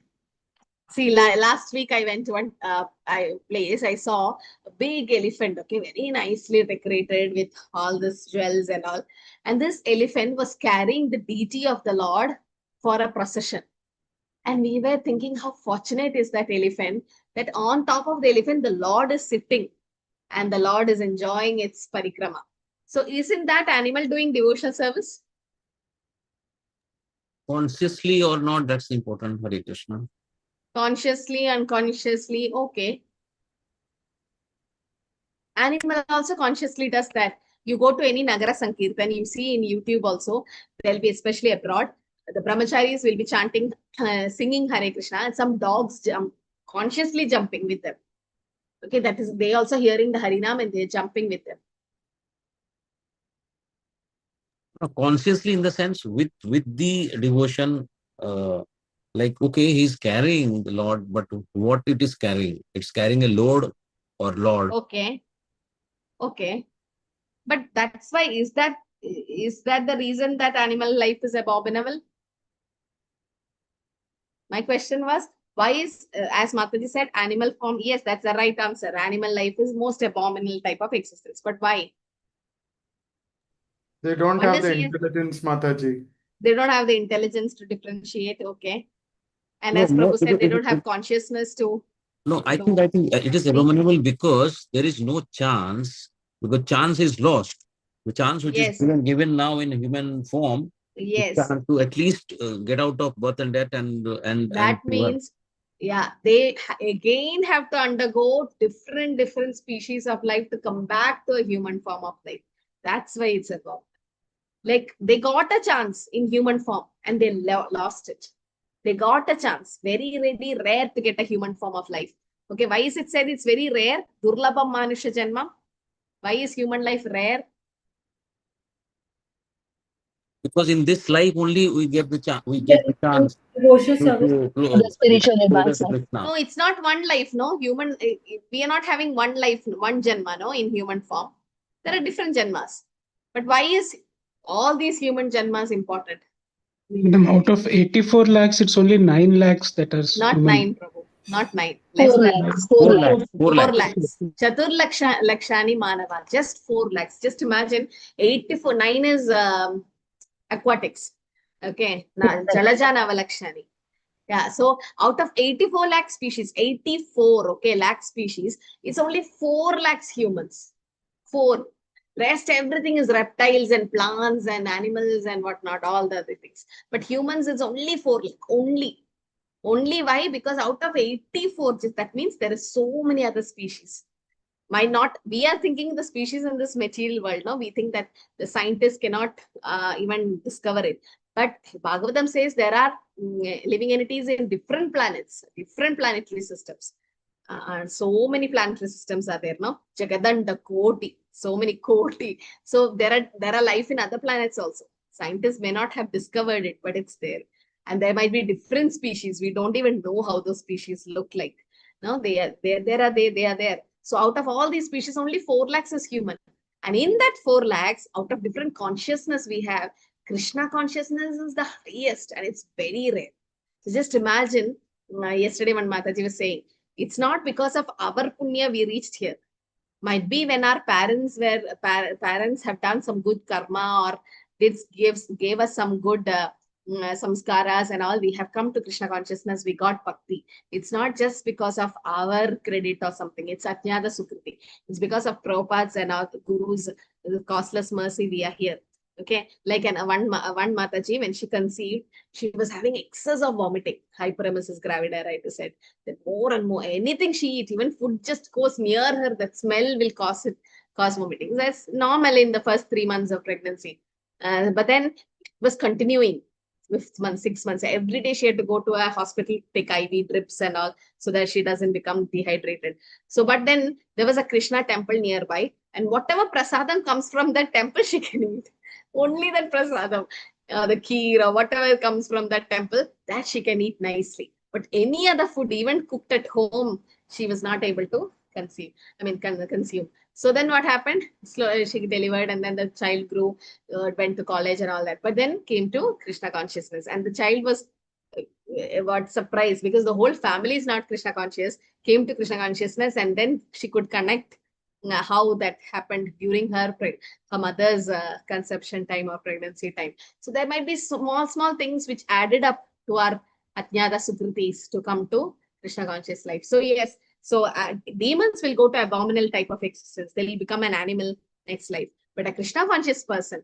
Speaker 1: See, last week I went to one place. I saw a big elephant, okay, very nicely decorated with all this jewels and all. And this elephant was carrying the deity of the Lord for a procession. And we were thinking how fortunate is that elephant, that on top of the elephant, the Lord is sitting and the Lord is enjoying its parikrama. So isn't that animal doing devotional service?
Speaker 4: Consciously or not, that's important, Hare Krishna.
Speaker 1: Consciously, unconsciously, okay. Animal also consciously does that. You go to any Nagara Sankirtan, you see in YouTube also, there'll be, especially abroad, the brahmacharis will be chanting, singing Hare Krishna, and some dogs consciously jumping with them. Okay, that is, they also hearing the Harinam and they're jumping with them.
Speaker 4: Consciously, in the sense, with the devotion, like, okay, he's carrying the Lord, but what it is carrying? It's carrying a load or Lord.
Speaker 1: Okay. Okay. But that's why, is that the reason that animal life is abominable? My question was, why is, as Mataji said, animal form? Yes, that's the right answer. Animal life is most abominable type of existence. But why?
Speaker 6: They don't
Speaker 1: One
Speaker 6: have
Speaker 1: is
Speaker 6: the
Speaker 1: yes,
Speaker 6: intelligence, Mataji.
Speaker 1: they don't have the intelligence to differentiate. Okay. And
Speaker 4: No,
Speaker 1: as Prabhu said, they don't have consciousness to.
Speaker 4: No, I think it is abominable because there is no chance, because chance is lost. The chance which is
Speaker 1: Yes.
Speaker 4: given now in human form,
Speaker 1: Yes.
Speaker 4: to at least get out of birth and death
Speaker 1: That means, yeah, they again have to undergo different species of life to come back to a human form of life. That's why it's about. Like, they got a chance in human form and they lost it. They got a chance, very rare to get a human form of life. Okay, why is it said it's very rare? Durlabham manusha janma. Why is human life rare?
Speaker 4: because in this life only we get the chance. We get the chance
Speaker 7: The spiritual
Speaker 4: closer to
Speaker 7: advancement.
Speaker 4: Krishna.
Speaker 1: No, it's not one life, no. Human, we are not having one life, one janma, no, in human form. There are different janmas. But why is all these human janmas important?
Speaker 6: Madam, out of 84 lakhs, it's only 9 lakhs that are
Speaker 1: Not
Speaker 6: human.
Speaker 1: 9, Prabhu. Not 9. Less
Speaker 7: 4
Speaker 1: than
Speaker 7: lakhs.
Speaker 4: 4
Speaker 7: 4
Speaker 4: lakhs.
Speaker 7: lakhs.
Speaker 4: 4
Speaker 1: 4
Speaker 4: lakhs.
Speaker 1: lakhs. Chatur lakshani manava. Just 4 lakhs. Just imagine 84. 9 is aquatics. Okay. Jalaja navalakshani. Yeah. So out of 84 lakh species, 84, okay, lakh species, it's only 4 lakhs humans. 4. Rest everything is reptiles and plants and animals and whatnot, all the other things. But humans is only 4 lakh. Only why? Because out of 84, that means there is so many other species. Might not, we are thinking the species in this material world, no? We think that the scientists cannot even discover it. But Bhagavatam says there are living entities in different planets, different planetary systems. So many planetary systems are there, no? Jagadanda Koti, so many Koti. So there are life in other planets also. Scientists may not have discovered it, but it's there. And there might be different species. We don't even know how those species look like. No, they are there. So out of all these species, only 4 lakhs is human. And in that 4 lakhs, out of different consciousness we have, Krishna consciousness is the highest and it's very rare. So just imagine, yesterday when Mataji was saying, it's not because of our punya we reached here. Might be when our parents have done some good karma or gave us some good samskaras and all, we have come to Krishna consciousness, we got bhakti. It's not just because of our credit or something. It's Ajnada Sukriti. It's because of Prabhupada's and our Guru's costless mercy we are here. Okay, like one Mataji, when she conceived, she was having excess of vomiting, hyperemesis gravida, said that more and more, anything she eats, even food just goes near her, that smell will cause vomiting. That's normal in the first 3 months of pregnancy. But then it was continuing. fifth month, 6 months. Every day she had to go to a hospital to take IV drips and all so that she doesn't become dehydrated. So, but then there was a Krishna temple nearby, and whatever prasadam comes from that temple, she can eat. Only that prasadam, the kheer or whatever comes from that temple, that she can eat nicely. But any other food, even cooked at home, she was not able to consume. So then what happened? Slowly she delivered, and then the child grew, went to college and all that. But then came to Krishna consciousness, and the child was what surprised, because the whole family is not Krishna conscious, came to Krishna consciousness, and then she could connect how that happened during her mother's conception time or pregnancy time. So there might be small things which added up to our Ajnata Sukritis to come to Krishna conscious life. So yes, so demons will go to abominable type of existence. They'll become an animal next life. But a Krishna conscious person,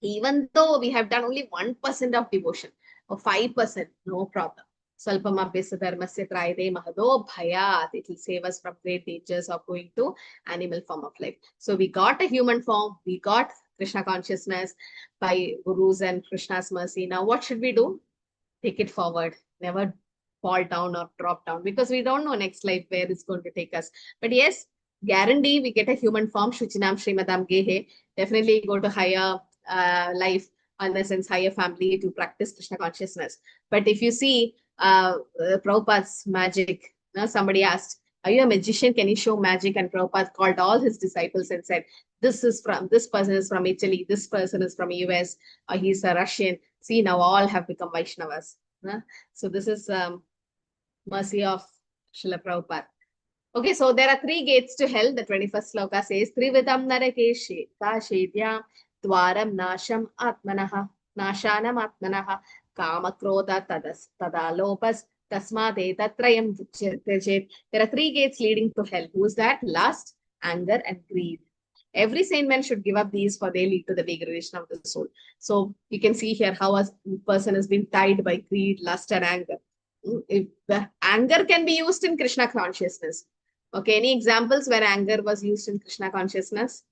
Speaker 1: even though we have done only 1% of devotion or 5%, no problem. Salpamabhyasa dharmasya trayade mahado bhayat. It will save us from great dangers of going to animal form of life. So we got a human form, we got Krishna consciousness by Gurus and Krishna's mercy. Now what should we do? Take it forward. Never fall down or drop down, because we don't know next life where it's going to take us. But yes, guarantee we get a human form, Shuchinam Srimadam Gehe, definitely go to higher life, in the sense higher family, to practice Krishna consciousness. But if you see Prabhupada's magic, somebody asked, are you a magician? Can you show magic? And Prabhupada called all his disciples and said, this person is from Italy, this person is from US, or he's a Russian. See, now all have become Vaishnavas. So this is mercy of Srila Prabhupada. Okay, so there are 3 gates to hell. The 21st sloka says, Trividam narakeshe kashedyam dwaram nasham atmanaha nashanam atmanaha kama krodha tadalopas tasmade tatrayam vijjet. There are 3 gates leading to hell. Who's that? Lust, anger, and greed. Every sane man should give up these, for they lead to the degradation of the soul. So you can see here how a person has been tied by greed, lust, and anger. If the anger can be used in Krishna consciousness. Okay, any examples where anger was used in Krishna consciousness?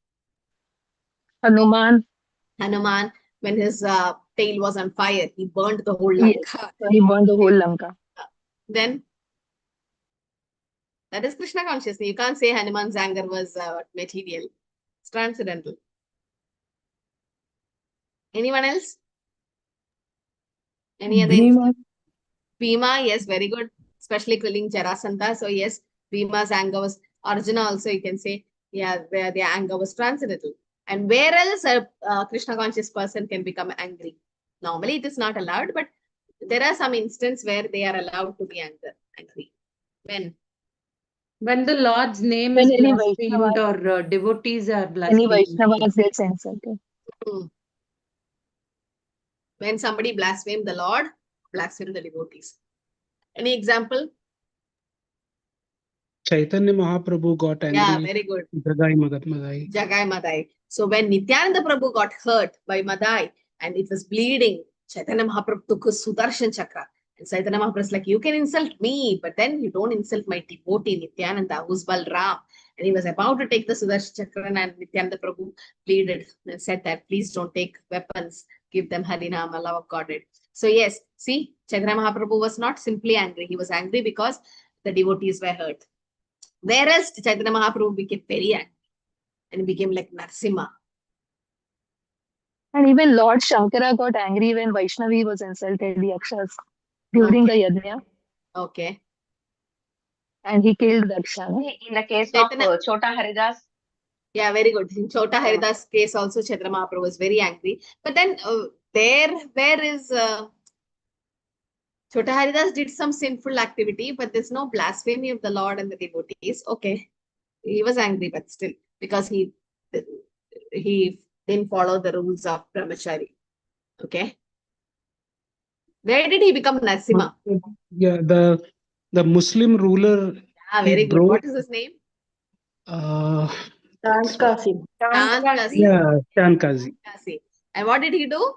Speaker 7: Hanuman.
Speaker 1: Hanuman, when his tail was on fire, he burned the whole Lanka.
Speaker 7: Yes, he burned the whole Lanka.
Speaker 1: Then that is Krishna consciousness. You can't say Hanuman's anger was material. It's transcendental. Anyone else? Any other?
Speaker 8: Bhima.
Speaker 1: Bhima, yes, very good. Especially killing Jarasandha. So yes, Bhima's anger was, Arjuna also you can say, yeah, their anger was transcendental. And where else a Krishna conscious person can become angry? Normally it is not allowed, but there are some instances where they are allowed to be angry.
Speaker 5: When the Lord's name
Speaker 7: When
Speaker 5: is
Speaker 7: any
Speaker 5: blasphemed or devotees are
Speaker 7: any
Speaker 5: blasphemed.
Speaker 7: Vaishnavas gets insulted.
Speaker 1: When somebody blasphemed the Lord, blaspheme the devotees. Any example?
Speaker 6: Chaitanya Mahaprabhu got angry.
Speaker 1: Yeah, very good.
Speaker 6: Jagai Madai.
Speaker 1: Jagai Madai. So when Nityananda Prabhu got hurt by Madai and it was bleeding, Chaitanya Mahaprabhu took his Sudarshan Chakra. And Chaitanya Mahaprabhu is like, you can insult me, but then you don't insult my devotee Nityananda, who's Balram. And he was about to take the Sudarshan Chakra, and Nityananda Prabhu pleaded and said that, please don't take weapons, give them Harinama, love of Godhead. So yes, see, Chaitanya Mahaprabhu was not simply angry. He was angry because the devotees were hurt. Whereas Chaitanya Mahaprabhu became very angry and he became like Narsimha.
Speaker 7: And even Lord Shankara got angry when Vaishnavi was insulted, the Yakshas, during the Yajna.
Speaker 1: Okay.
Speaker 7: And he killed Dakshana.
Speaker 10: In the case of
Speaker 1: Chaitanya-
Speaker 10: Chota Haridas.
Speaker 1: Yeah, very good. In Chota Haridas case also, Chaitanya Mahaprabhu was very angry. But then where is Chota Haridas did some sinful activity, but there's no blasphemy of the Lord and the devotees. Okay. He was angry, but still, because he didn't follow the rules of brahmachari. Okay. Where did he become Narsimha?
Speaker 6: Yeah, the Muslim ruler.
Speaker 1: Ah, very good. What is his name?
Speaker 3: Kasi.
Speaker 1: Kasi.
Speaker 6: Yeah, Shankasi.
Speaker 1: And what did he do?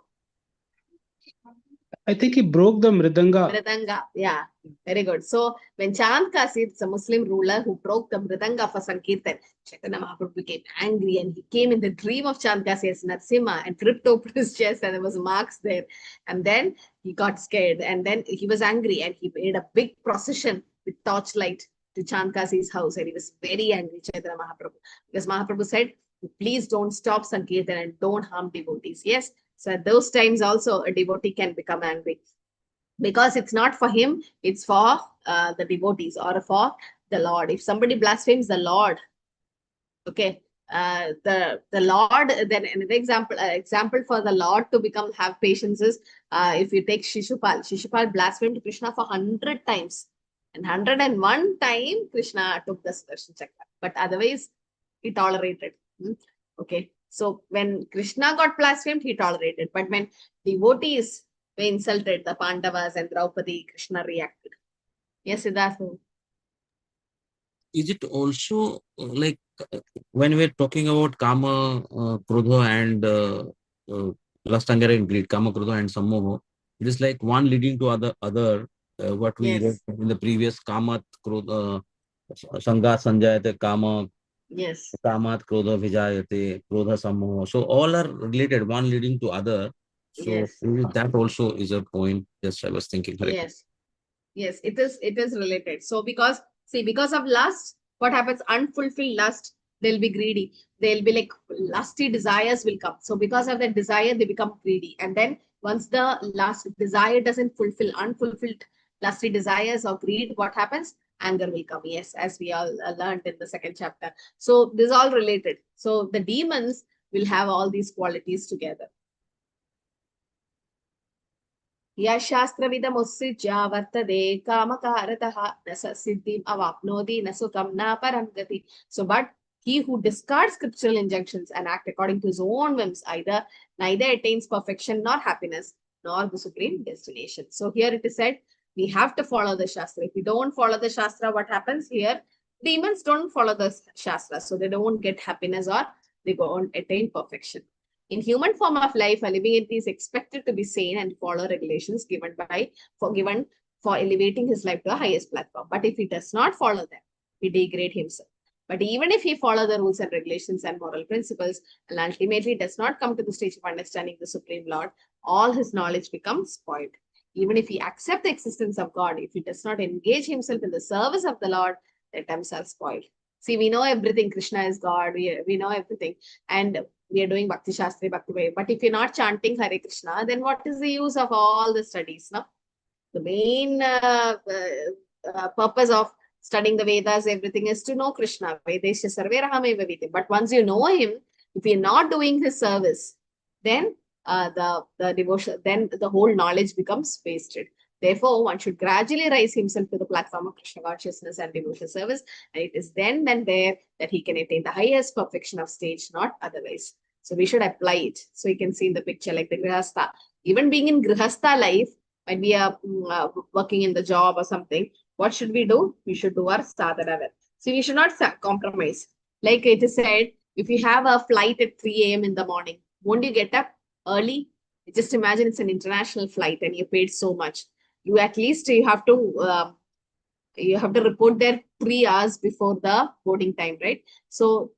Speaker 6: I think he broke the mridanga.
Speaker 1: Mridanga, yeah, very good. So when Chandkasi, it's a Muslim ruler who broke the mridanga for Sankirtan, Chaitanya Mahaprabhu became angry and he came in the dream of Chandkasi as Narsima and ripped open his chest and there was marks there. And then he got scared and then he was angry and he made a big procession with torchlight to Chandkasi's house and he was very angry, Chaitanya Mahaprabhu, because Mahaprabhu said, please don't stop Sankirtan and don't harm devotees. Yes. So at those times also a devotee can become angry because it's not for him, it's for the devotees or for the Lord. If somebody blasphemes the Lord, okay, the Lord, then another example for the Lord to have patience is if you take Shishupal blasphemed Krishna for 100 times and 101 time Krishna took the Sudarshan Chakra, but otherwise he tolerated. Okay. So when Krishna got blasphemed, he tolerated. But when devotees were insulted, the Pandavas and Draupadi, Krishna reacted. Yes, Siddhartha.
Speaker 4: Is it also like when we're talking about Kama, Krodha and lust, anger and greed, Kama, Krodha and Sammoha, it is like one leading to other what we read in the previous Kama, Krodha, Sangha, Sanjayate, Kama,
Speaker 1: Yes.
Speaker 4: Kamat, Krodha, Vijayate, Krodha, Sammoha. So all are related, one leading to other. So
Speaker 1: Yes.
Speaker 4: that also is a point. Just I was thinking.
Speaker 1: Yes. Yes, it is related. So because of lust, what happens? Unfulfilled lust, they'll be greedy. They'll be like lusty desires will come. So because of that desire, they become greedy. And then once the last desire doesn't fulfill, unfulfilled lusty desires or greed, what happens? Anger will come. Yes, as we all learned in the second chapter. So this is all related. So the demons will have all these qualities together. या शास्त्रविदमुत्सृज्य वर्तते कामकारतः न स सिद्धिम् अवाप्नोति न सुखं न परं गति. So but he who discards scriptural injunctions and act according to his own whims neither attains perfection nor happiness nor the supreme destination. So here it is said we have to follow the Shastra. If we don't follow the Shastra, what happens here? Demons don't follow the Shastra, so they don't get happiness or they won't attain perfection. In human form of life, a living entity is expected to be sane and follow regulations given for elevating his life to the highest platform. But if he does not follow them, he degrades himself. But even if he follows the rules and regulations and moral principles, and ultimately does not come to the stage of understanding the Supreme Lord, all his knowledge becomes spoiled. Even if he accepts the existence of God, if he does not engage himself in the service of the Lord, the attempts are spoiled. See, we know everything. Krishna is God. We know everything. And we are doing Bhakti Shastri, Bhakti Bhai. But if you're not chanting Hare Krishna, then what is the use of all the studies? No? The main purpose of studying the Vedas, everything is to know Krishna. But once you know him, if you're not doing his service, then the devotion, then the whole knowledge becomes wasted. Therefore, one should gradually rise himself to the platform of Krishna consciousness and devotional service. And it is then there that he can attain the highest perfection of stage, not otherwise. So we should apply it. So you can see in the picture like the Grihastha. Even being in Grihastha life, when we are working in the job or something, what should we do? We should do our sadhana well. So we should not compromise. Like it is said, if you have a flight at 3 a.m. in the morning, won't you get up early? Just imagine it's an international flight and you paid so much. You at least you have to report there 3 hours before the boarding time, right? So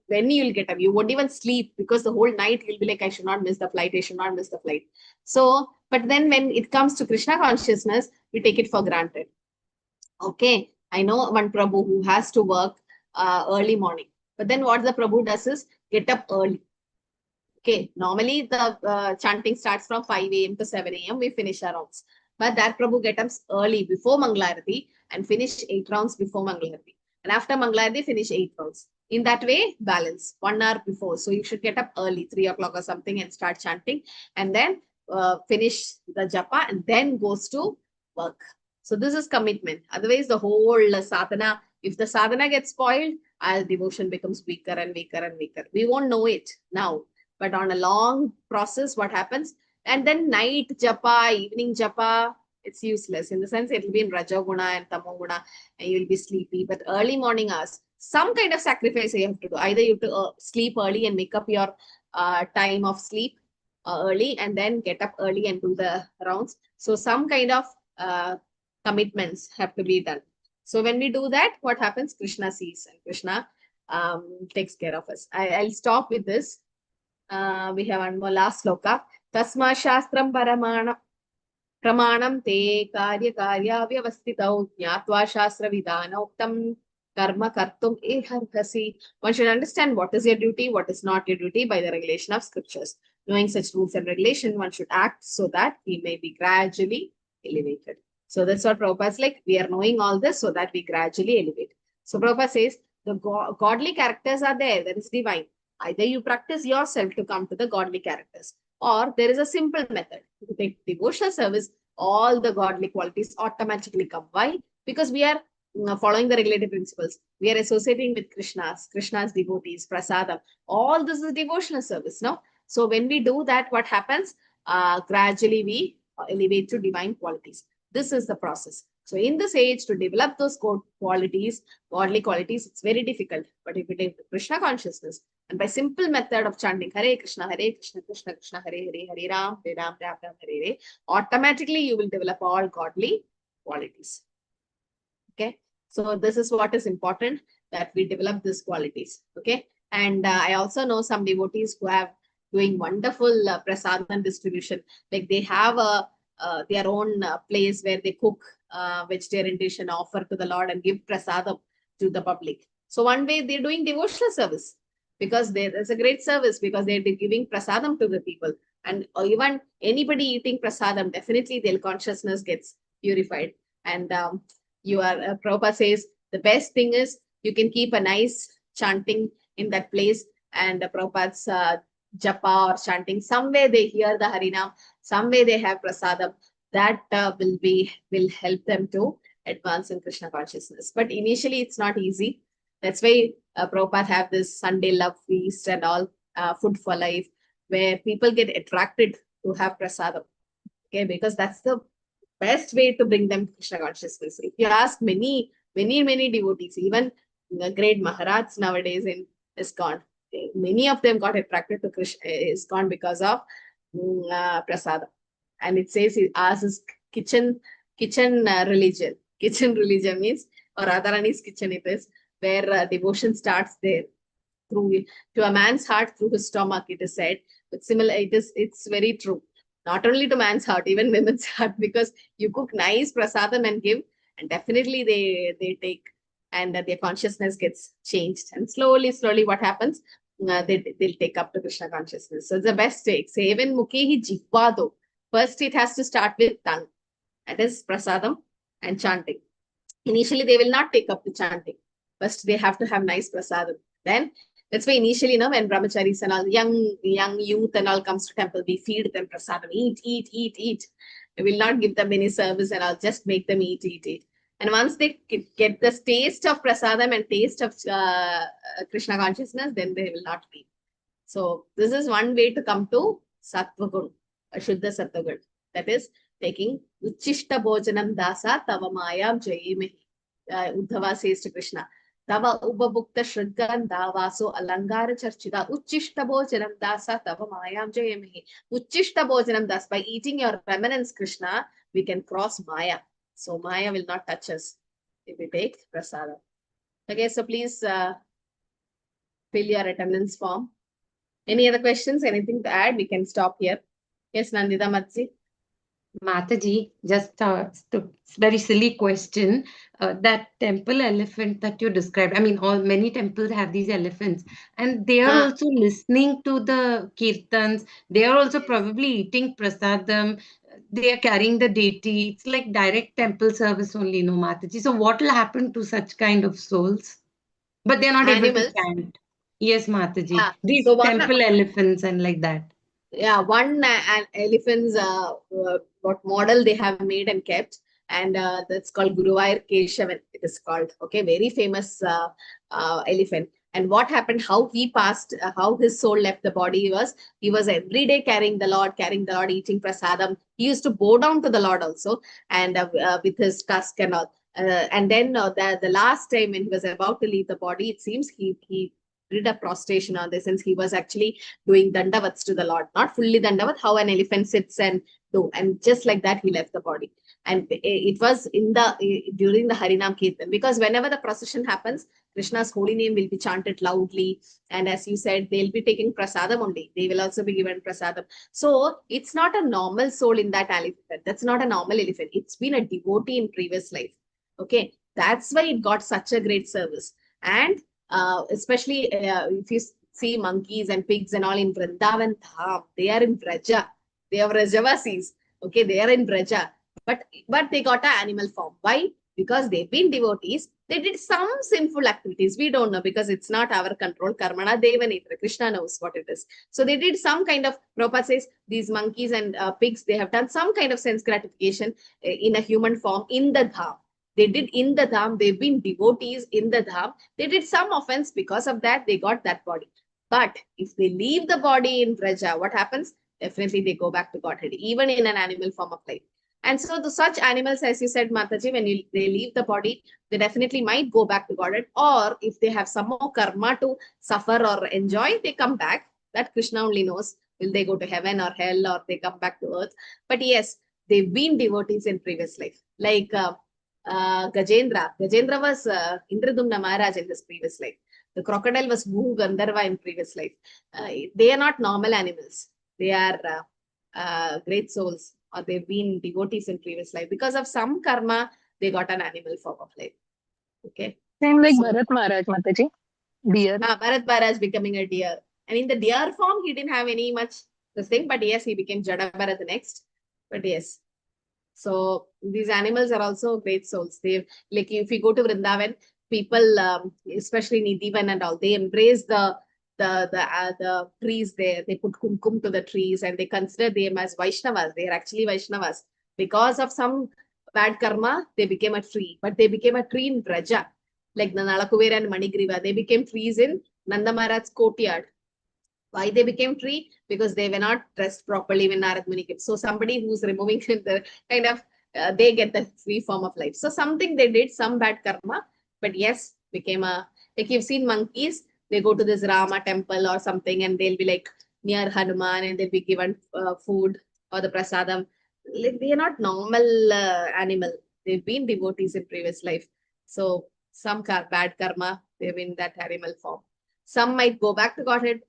Speaker 1: when you'll get up, you won't even sleep because the whole night you'll be like, I should not miss the flight, I should not miss the flight. So, but then when it comes to Krishna consciousness, we take it for granted. Okay, I know one Prabhu who has to work early morning, but then what the Prabhu does is get up early. Okay, normally the chanting starts from 5 a.m. to 7 a.m. We finish our rounds. But that Prabhu gets up early before Mangalarati and finish 8 rounds before Mangalarati. And after Mangalarati, finish 8 rounds. In that way, balance 1 hour before. So you should get up early, 3 o'clock or something and start chanting. And then finish the japa and then goes to work. So this is commitment. Otherwise, the whole sadhana, if the sadhana gets spoiled, our devotion becomes weaker and weaker and weaker. We won't know it now. But on a long process, what happens? And then night japa, evening japa, it's useless. In the sense, it will be in Rajaguna and Tamoguna, and you'll be sleepy. But early morning hours, some kind of sacrifice you have to do. Either you have to sleep early and make up your time of sleep, early and then get up early and do the rounds. So some kind of commitments have to be done. So when we do that, what happens? Krishna sees and Krishna takes care of us. I'll stop with this. We have one more last sloka. Tasma shastram pramanam te karya vyavastitau jnatva shastra vidanoktam karma kartum eharhasi. One should understand what is your duty, what is not your duty by the regulation of scriptures. Knowing such rules and regulation, one should act so that he may be gradually elevated. So that's what Prabhupada is like. We are knowing all this so that we gradually elevate. So Prabhupada says the godly characters are there. That is divine. Either you practice yourself to come to the godly characters, or there is a simple method. To take devotional service, all the godly qualities automatically come. Why? Because we are following the regulative principles. We are associating with Krishna's devotees, prasadam. All this is devotional service, no? So when we do that, what happens? Gradually we elevate to divine qualities. This is the process. So in this age, to develop those qualities, godly qualities, it's very difficult. But if we take Krishna consciousness, and by simple method of chanting Hare Krishna, Krishna Krishna, Hare Hare, Hare Ram, Hare Ram, Ram Ram, Hare Hare, automatically you will develop all godly qualities. Okay. So this is what is important, that we develop these qualities. Okay. And I also know some devotees who have doing wonderful prasadam distribution. Like they have their own place where they cook vegetarian dish and offer to the Lord and give prasadam to the public. So one way they're doing devotional service, because there's a great service, because they're giving prasadam to the people. And even anybody eating prasadam, definitely their consciousness gets purified. And Prabhupada says the best thing is you can keep a nice chanting in that place, and Prabhupada's japa or chanting, somewhere they hear the Harinam, somewhere they have prasadam, that will help them to advance in Krishna consciousness. But initially it's not easy. That's why Prabhupada have this Sunday love feast and all, food for life, where people get attracted to have prasadam. Okay, because that's the best way to bring them to Krishna consciousness. If you ask many devotees, even the great Maharats nowadays in ISKCON, many of them got attracted to Krishna ISKCON because of prasadam. And it says ours is kitchen religion. Kitchen religion means, or Radharani's kitchen it is, where devotion starts there. To a man's heart through his stomach, it is said. But similar, it's very true. Not only to man's heart, even women's heart, because you cook nice prasadam and give, and definitely they take, and their consciousness gets changed. And slowly, what happens? They'll take up to Krishna consciousness. So it's the best way. Seven mukhi jihvado. First, it has to start with tongue. That is prasadam and chanting. Initially, they will not take up the chanting. First, they have to have nice prasadam. Then, that's why initially, when brahmacharis and all, young youth and all comes to temple, we feed them prasadam. Eat. We will not give them any service and I'll just make them eat. And once they get the taste of prasadam and taste of Krishna consciousness, then they will not leave. So this is one way to come to sattva gun, Ashuddha sattva gun. That is taking Uchishta Bhojanam Dasa Tava Mayam Jayemehi. Uddhava says to Krishna, Tava Ubabhukta Shraddhanda Vaso Alangara Charchita Uchishta Bhojanam Dasa Tava Mayam Jayemehi. Uchishta Bhojanam Das. By eating your remnants, Krishna, we can cross Maya. So Maya will not touch us if we take prasadam. Okay, so please fill your attendance form. Any other questions? Anything to add? We can stop here. Yes, Nandita Matsi.
Speaker 5: Mataji, just very silly question. That temple elephant that you described, I mean, many temples have these elephants, and they are also listening to the kirtans. They are also probably eating prasadam. They are carrying the deity. It's like direct temple service only, no, Mataji. So what will happen to such kind of souls? But they're not able to chant. Yes, Mataji. These temple elephants and like that.
Speaker 1: Yeah, one elephant's what model they have made and kept, and that's called Guruvayur Keshavan. It is called, okay, very famous elephant. And what happened? How he passed? How his soul left the body was he was every day carrying the Lord, eating prasadam. He used to bow down to the Lord also, and with his tusk and all. And then the last time when he was about to leave the body, it seems he did a prostration on this, since he was actually doing dandavats to the Lord, not fully dandavat, how an elephant sits and do, and just like that he left the body. And it was in the during the Harinam Kirtan, because whenever the procession happens, Krishna's holy name will be chanted loudly, and as you said, they'll be taking prasadam only. They will also be given prasadam. So it's not a normal soul in that elephant. That's not a normal elephant. It's been a devotee in previous life. Okay, that's why it got such a great service. And especially if you see monkeys and pigs and all in Vrindavan Dham, they are in Vraja. They are Vrajavasis. Okay, they are in Vraja. But they got an animal form. Why? Because they've been devotees. They did some sinful activities. We don't know, because it's not our control. Karmana Devanitra. Krishna knows what it is. So they did some kind of, Prabhupada says, these monkeys and pigs, they have done some kind of sense gratification in a human form in the Dham. They did in the Dham. They've been devotees in the Dham. They did some offense. Because of that, they got that body. But if they leave the body in Vraja, what happens? Definitely they go back to Godhead, even in an animal form of life. And so the such animals, as you said, Mataji, when they leave the body, they definitely might go back to Godhead. Or if they have some more karma to suffer or enjoy, they come back. That Krishna only knows. Will they go to heaven or hell, or they come back to earth? But yes, they've been devotees in previous life. Like Gajendra. Gajendra was Indradumna Maharaj in this previous life. The crocodile was Bhu Gandharva in previous life. They are not normal animals. They are great souls, or they've been devotees in previous life. Because of some karma, they got an animal form of life. Okay.
Speaker 7: Same like
Speaker 1: So,
Speaker 7: Bharat Maharaj, Mataji. Deer.
Speaker 1: Bharat Maharaj becoming a deer. And in the deer form, he didn't have any much this thing, but yes, he became Jada Bharat next. But yes. So these animals are also great souls. They, like if you go to Vrindavan, people, especially Nidhivan and all, they embrace the trees there. They put kumkum to the trees and they consider them as Vaishnavas. They are actually Vaishnavas. Because of some bad karma, they became a tree. But they became a tree in Vraja. Like the Nalakuvera and Manigriva, they became trees in Nanda Maharaj's courtyard. Why they became tree? Because they were not dressed properly when Narad Muni came. So somebody who's removing the kind of, they get the free form of life. So something they did, some bad karma, but yes, became a, like you've seen monkeys, they go to this Rama temple or something and they'll be like near Hanuman and they'll be given food or the prasadam. Like, they are not normal animal. They've been devotees in previous life. So some bad karma, they've been that animal form. Some might go back to Godhead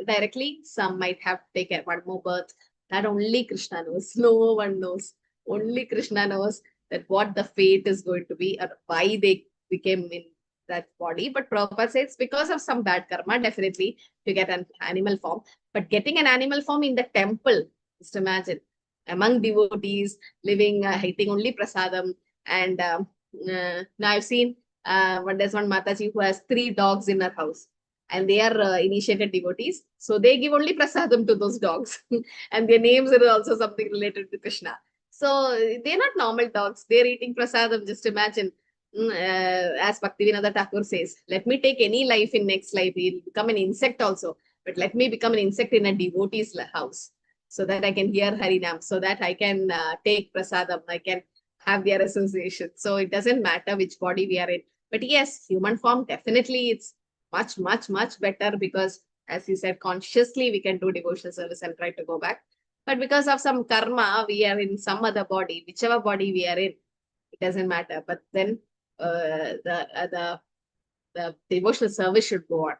Speaker 1: directly. Some might have taken one more birth. That only Krishna knows. No one knows. Only Krishna knows that what the fate is going to be or why they became in that body. But Prabhupada says because of some bad karma, definitely to get an animal form. But getting an animal form in the temple, just imagine, among devotees, living, eating only prasadam. And now I've seen there's one Mataji who has 3 dogs in her house. And they are initiated devotees. So they give only prasadam to those dogs. And their names are also something related to Krishna. So they're not normal dogs. They're eating prasadam. Just imagine, as Bhaktivinoda Thakur says, let me take any life in next life. He'll become an insect also. But let me become an insect in a devotee's house. So that I can hear Harinam. So that I can take prasadam. I can have their association. So it doesn't matter which body we are in. But yes, human form, definitely it's much better, because as you said, consciously we can do devotional service and try to go back. But because of some karma, we are in some other body, whichever body we are in, it doesn't matter. But then the devotional service should go on.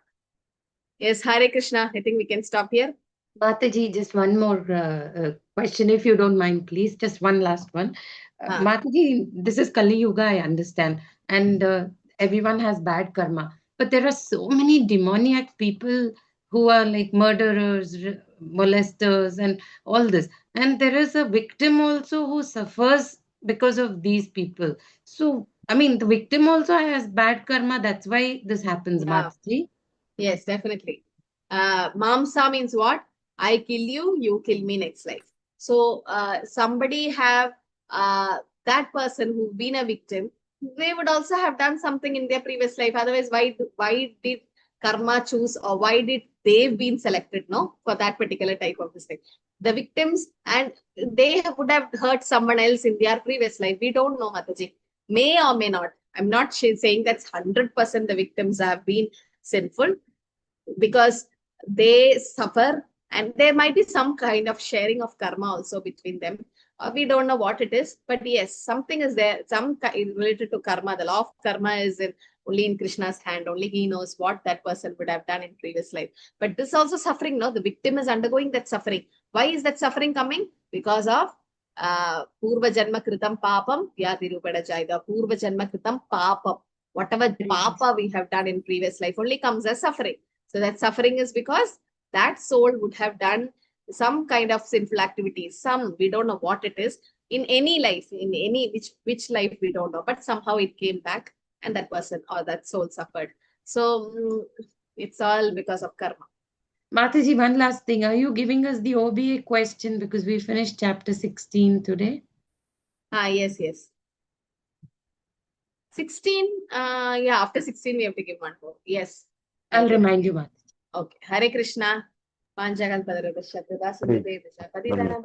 Speaker 1: Yes, Hare Krishna. I think we can stop here.
Speaker 5: Mataji, just one more question, if you don't mind, please. Just one last one. Mataji, this is Kali Yuga, I understand. And everyone has bad karma. But there are so many demoniac people who are like murderers, molesters, and all this. And there is a victim also who suffers because of these people. So, I mean, the victim also has bad karma. That's why this happens, Mataji.
Speaker 1: Yes, definitely. Mamsa means what? I kill you, you kill me next life. So somebody have that person who's been a victim, they would also have done something in their previous life. Otherwise, why did karma choose, or why did they been selected, no, for that particular type of mistake? The victims, and they would have hurt someone else in their previous life. We don't know, Mataji. May or may not. I'm not saying that's 100% the victims have been sinful. because they suffer, and there might be some kind of sharing of karma also between them. We don't know what it is, but yes, something is there, some related to karma. The law of karma is only in Krishna's hand. Only he knows what that person would have done in previous life. But this also suffering, no? The victim is undergoing that suffering. Why is that suffering coming? Because of Purva Janma Kritam Papam Vyadi Rupada Jaida. Purva Janma Kritam Papam. Whatever papa we have done in previous life only comes as suffering. So that suffering is because that soul would have done some kind of sinful activities. Some, we don't know what it is. In any life, in any which life we don't know, but somehow it came back and that person or that soul suffered. So it's all because of karma.
Speaker 5: Mataji, one last thing. Are you giving us the OBA question because we finished chapter 16 today?
Speaker 1: Yes. 16, yeah, after 16 we have to give one more. Yes.
Speaker 5: I'll remind you, Mataji.
Speaker 1: Okay. Hare Krishna. Panchagal Padara Shatya Vasudeva Padidana